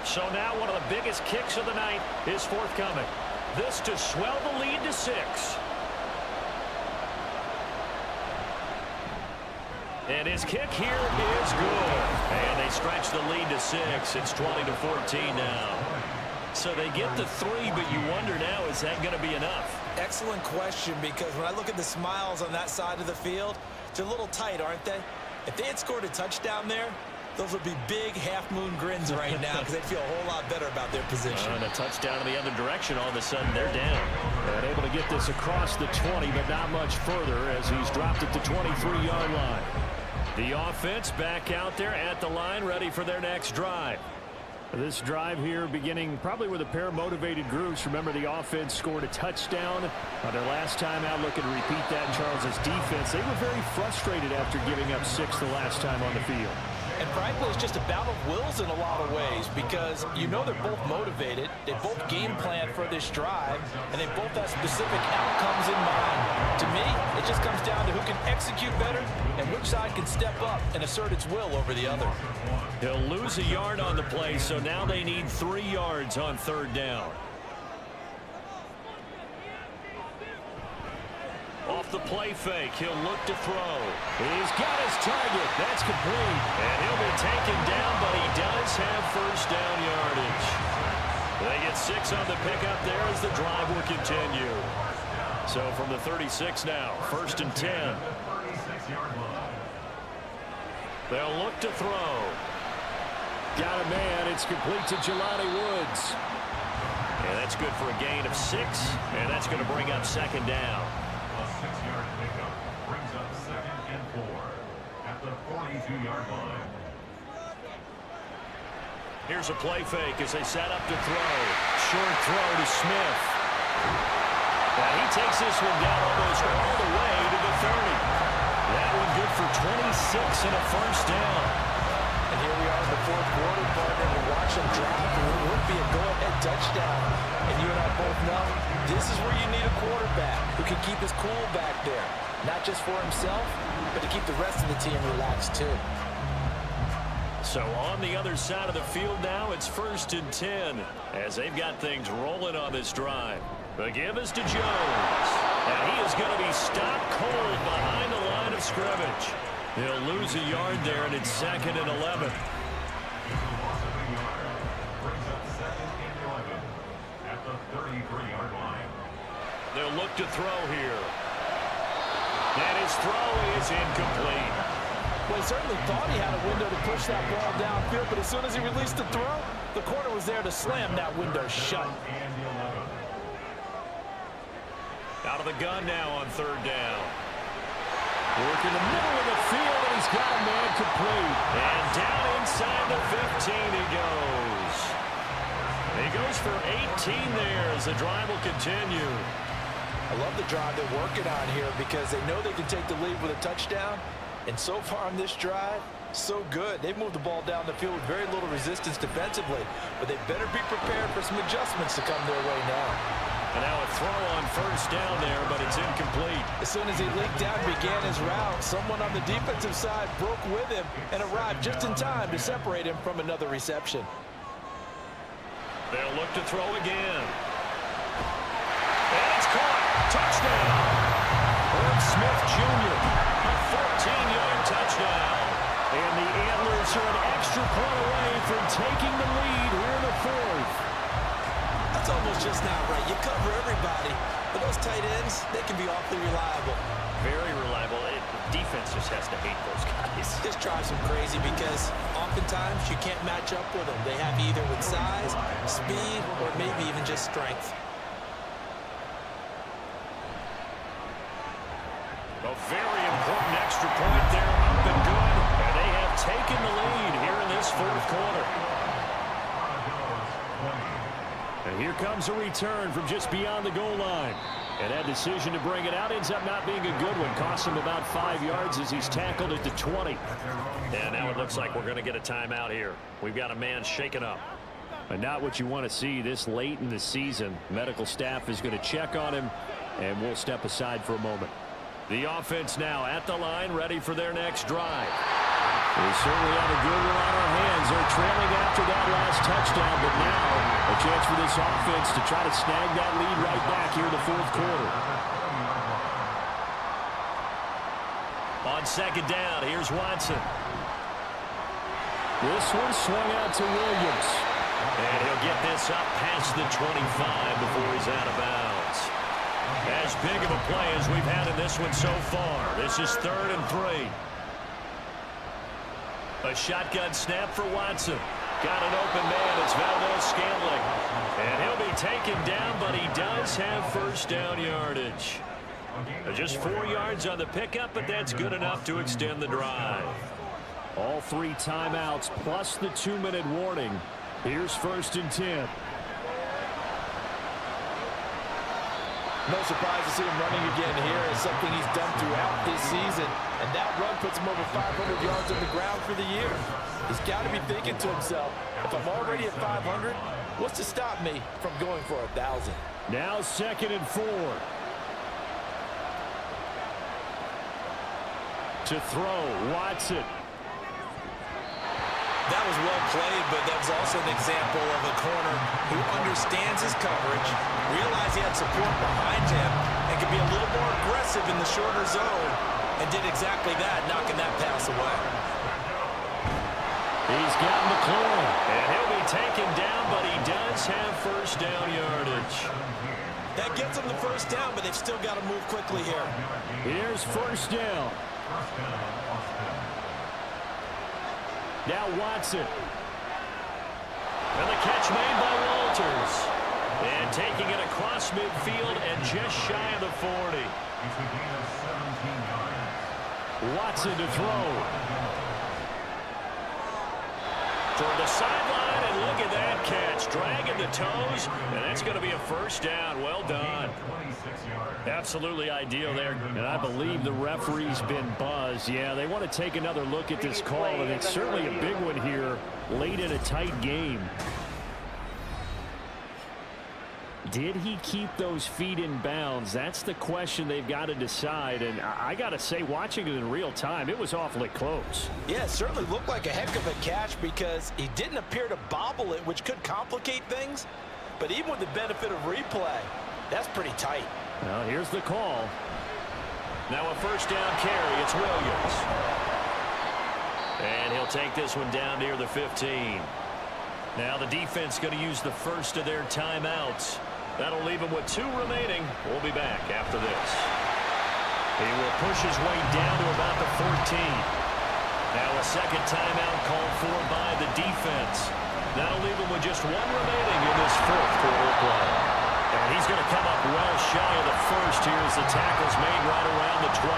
So now one of the biggest kicks of the night is forthcoming. This to swell the lead to 6. And his kick here is good. And they stretch the lead to 6. It's 20-14 now. So they get the 3, but you wonder now, is that going to be enough? Excellent question, because when I look at the smiles on that side of the field, they're a little tight, aren't they? If they had scored a touchdown there, those would be big half-moon grins right now because they'd feel a whole lot better about their position. And a touchdown in the other direction, all of a sudden they're down. And able to get this across the 20, but not much further as he's dropped at the 23-yard line. The offense back out there at the line, ready for their next drive. This drive here beginning probably with a pair of motivated groups. Remember, the offense scored a touchdown on their last time out. Looking to repeat that in Charles's defense. They were very frustrated after giving up 6 the last time on the field. And frankly, it's just a battle of wills in a lot of ways because you know they're both motivated. They both game plan for this drive, and they both have specific outcomes in mind. To me, it just comes down to who can execute better and which side can step up and assert its will over the other. He'll lose a yard on the play, so now they need 3 yards on 3rd down. Off the play fake, he'll look to throw. He's got his target. That's complete. And he'll be taken down, but he does have 1st down yardage. They get 6 on the pickup there as the drive will continue. So from the 36 now, 1st and 10. They'll look to throw. Got a man. It's complete to Jelani Woods. And that's good for a gain of 6, and that's going to bring up 2nd down. A 6-yard pickup brings up 2nd and 4 at the 42-yard line. Here's a play fake as they set up to throw. Short throw to Smith. Now he takes this one down almost all the way to the 30. That one good for 26 and a 1st down. And here we are in the 4th quarter, partner. We watch them drive, and it would be a go-ahead touchdown. And you and I both know this is where you need a quarterback who can keep his cool back there. Not just for himself, but to keep the rest of the team relaxed too. So on the other side of the field now, it's 1st and 10 as they've got things rolling on this drive. The give is to Jones. And he is going to be stopped cold behind the line of scrimmage. He'll lose a yard there, and it's 2nd and 11. At the 33-yard line. They'll look to throw here. And his throw is incomplete. Well, he certainly thought he had a window to push that ball downfield, but as soon as he released the throw, the corner was there to slam that window shut. Out of the gun now on 3rd down. Work in the middle of the field, and he's got a man complete. And down inside the 15 he goes. He goes for 18 there as the drive will continue. I love the drive they're working on here because they know they can take the lead with a touchdown. And so far on this drive, so good. They've moved the ball down the field with very little resistance defensively, but they better be prepared for some adjustments to come their way now. And now a throw on 1st down there, but it's incomplete. As soon as he leaked down and began his route, someone on the defensive side broke with him and arrived just in time to separate him from another reception. They'll look to throw again. And it's caught. Touchdown. Herb Smith Jr. A 14-yard touchdown. And the Antlers are an extra point away from taking the lead here in the 4th. That's almost just not right. You cover everybody, but those tight ends, they can be awfully reliable. Very reliable. Defense just has to hate those guys. This drives them crazy because oftentimes you can't match up with them. They have either with size, speed, or maybe even just strength. A very important extra point there, up and good. And they have taken the lead here in this 4th quarter. And here comes a return from just beyond the goal line. And that decision to bring it out ends up not being a good one. Cost him about 5 yards as he's tackled at the 20. And now it looks like we're going to get a timeout here. We've got a man shaken up. And not what you want to see this late in the season. Medical staff is going to check on him, and we'll step aside for a moment. The offense now at the line, ready for their next drive. We certainly have a good one on our hands. They're trailing after that last touchdown, but now a chance for this offense to try to snag that lead right back here in the 4th quarter. On 2nd down, here's Watson. This one swung out to Williams. And he'll get this up past the 25 before he's out of bounds. As big of a play as we've had in this one so far. This is 3rd and 3. A shotgun snap for Watson. Got an open man. It's Valdez-Scantling. And he'll be taken down, but he does have 1st down yardage. Just 4 yards on the pickup, but that's good enough to extend the drive. All 3 timeouts plus the 2-minute warning. Here's 1st and 10. No surprise to see him running again here. It's something he's done throughout this season. And that run puts him over 500 yards on the ground for the year. He's got to be thinking to himself, if I'm already at 500, what's to stop me from going for 1,000? Now 2nd and 4. To throw, Watson. That was well played, but that was also an example of a corner who understands his coverage, realized he had support behind him, and could be a little more aggressive in the shorter zone, and did exactly that, knocking that pass away. He's got McLaurin. And he'll be taken down, but he does have first down yardage. That gets them the first down, but they've still got to move quickly here. Here's first down. Now Watson. And the catch made by Walters. And taking it across midfield and just shy of the 40. Watson to throw. Toward the sideline, and look at that catch. Dragging the toes, and that's going to be a first down. Well done. Absolutely ideal there. And I believe the referee's been buzzed. Yeah, they want to take another look at this call, and it's certainly a big one here late in a tight game. Did he keep those feet in bounds? That's the question they've got to decide. And I got to say, watching it in real time, it was awfully close. Yeah, it certainly looked like a heck of a catch because he didn't appear to bobble it, which could complicate things. But even with the benefit of replay, that's pretty tight. Well, here's the call. Now a first down carry. It's Williams. And he'll take this one down near the 15. Now the defense going to use the first of their timeouts. That'll leave him with 2 remaining. We'll be back after this. He will push his way down to about the 14. Now a second timeout called for by the defense. That'll leave him with just 1 remaining in this 4th quarter play. And he's going to come up well shy of the first here as the tackle's made right around the 12.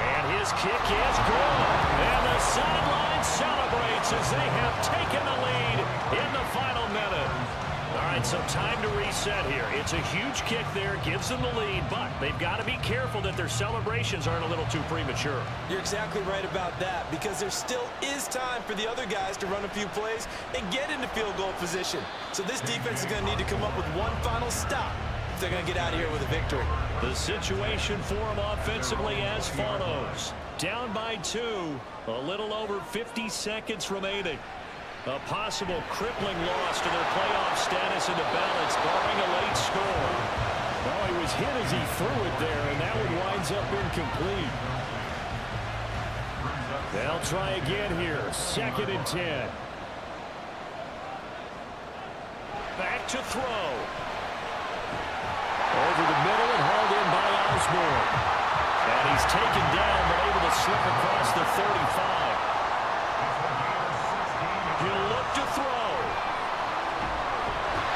And his kick is good. And the sideline celebrates as they have taken the lead in the final minute. All right, so time to reset here. It's a huge kick there, gives them the lead, but they've got to be careful that their celebrations aren't a little too premature. You're exactly right about that because there still is time for the other guys to run a few plays and get into field goal position. So this defense is going to need to come up with one final stop if they're going to get out of here with a victory. The situation for them offensively as follows. Down by 2, a little over 50 seconds remaining. A possible crippling loss to their playoff status in the balance, barring a late score. Oh, he was hit as he threw it there, and that one winds up incomplete. They'll try again here. 2nd and 10. Back to throw. Over the middle and hauled in by Osborne. And he's taken down, but able to slip across the 35. He'll look to throw.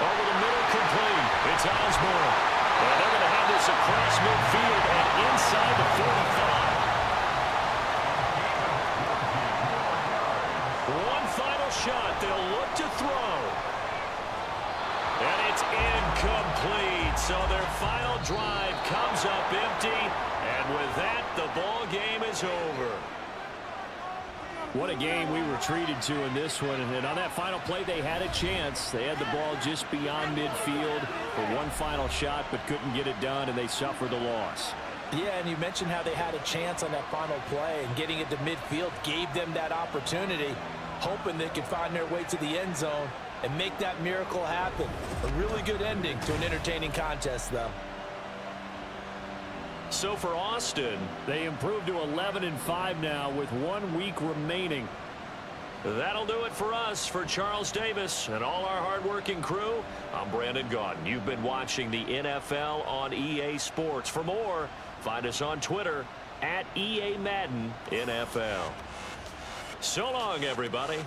Over the middle, complete. It's Osborne. And they're going to have this across midfield and inside the 45. One final shot. They'll look to throw. And it's incomplete. So their final drive comes up empty. And with that, the ball game is over. What a game we were treated to in this one. And on that final play, they had a chance. They had the ball just beyond midfield for one final shot, but couldn't get it done, and they suffered the loss. Yeah, and you mentioned how they had a chance on that final play, and getting it to midfield gave them that opportunity, hoping they could find their way to the end zone and make that miracle happen. A really good ending to an entertaining contest, though. So for Austin, they improved to 11-5 now with 1 week remaining. That'll do it for us. For Charles Davis and all our hardworking crew, I'm Brandon Gaudin. You've been watching the NFL on EA Sports. For more, find us on Twitter @EA Madden NFL. So long, everybody.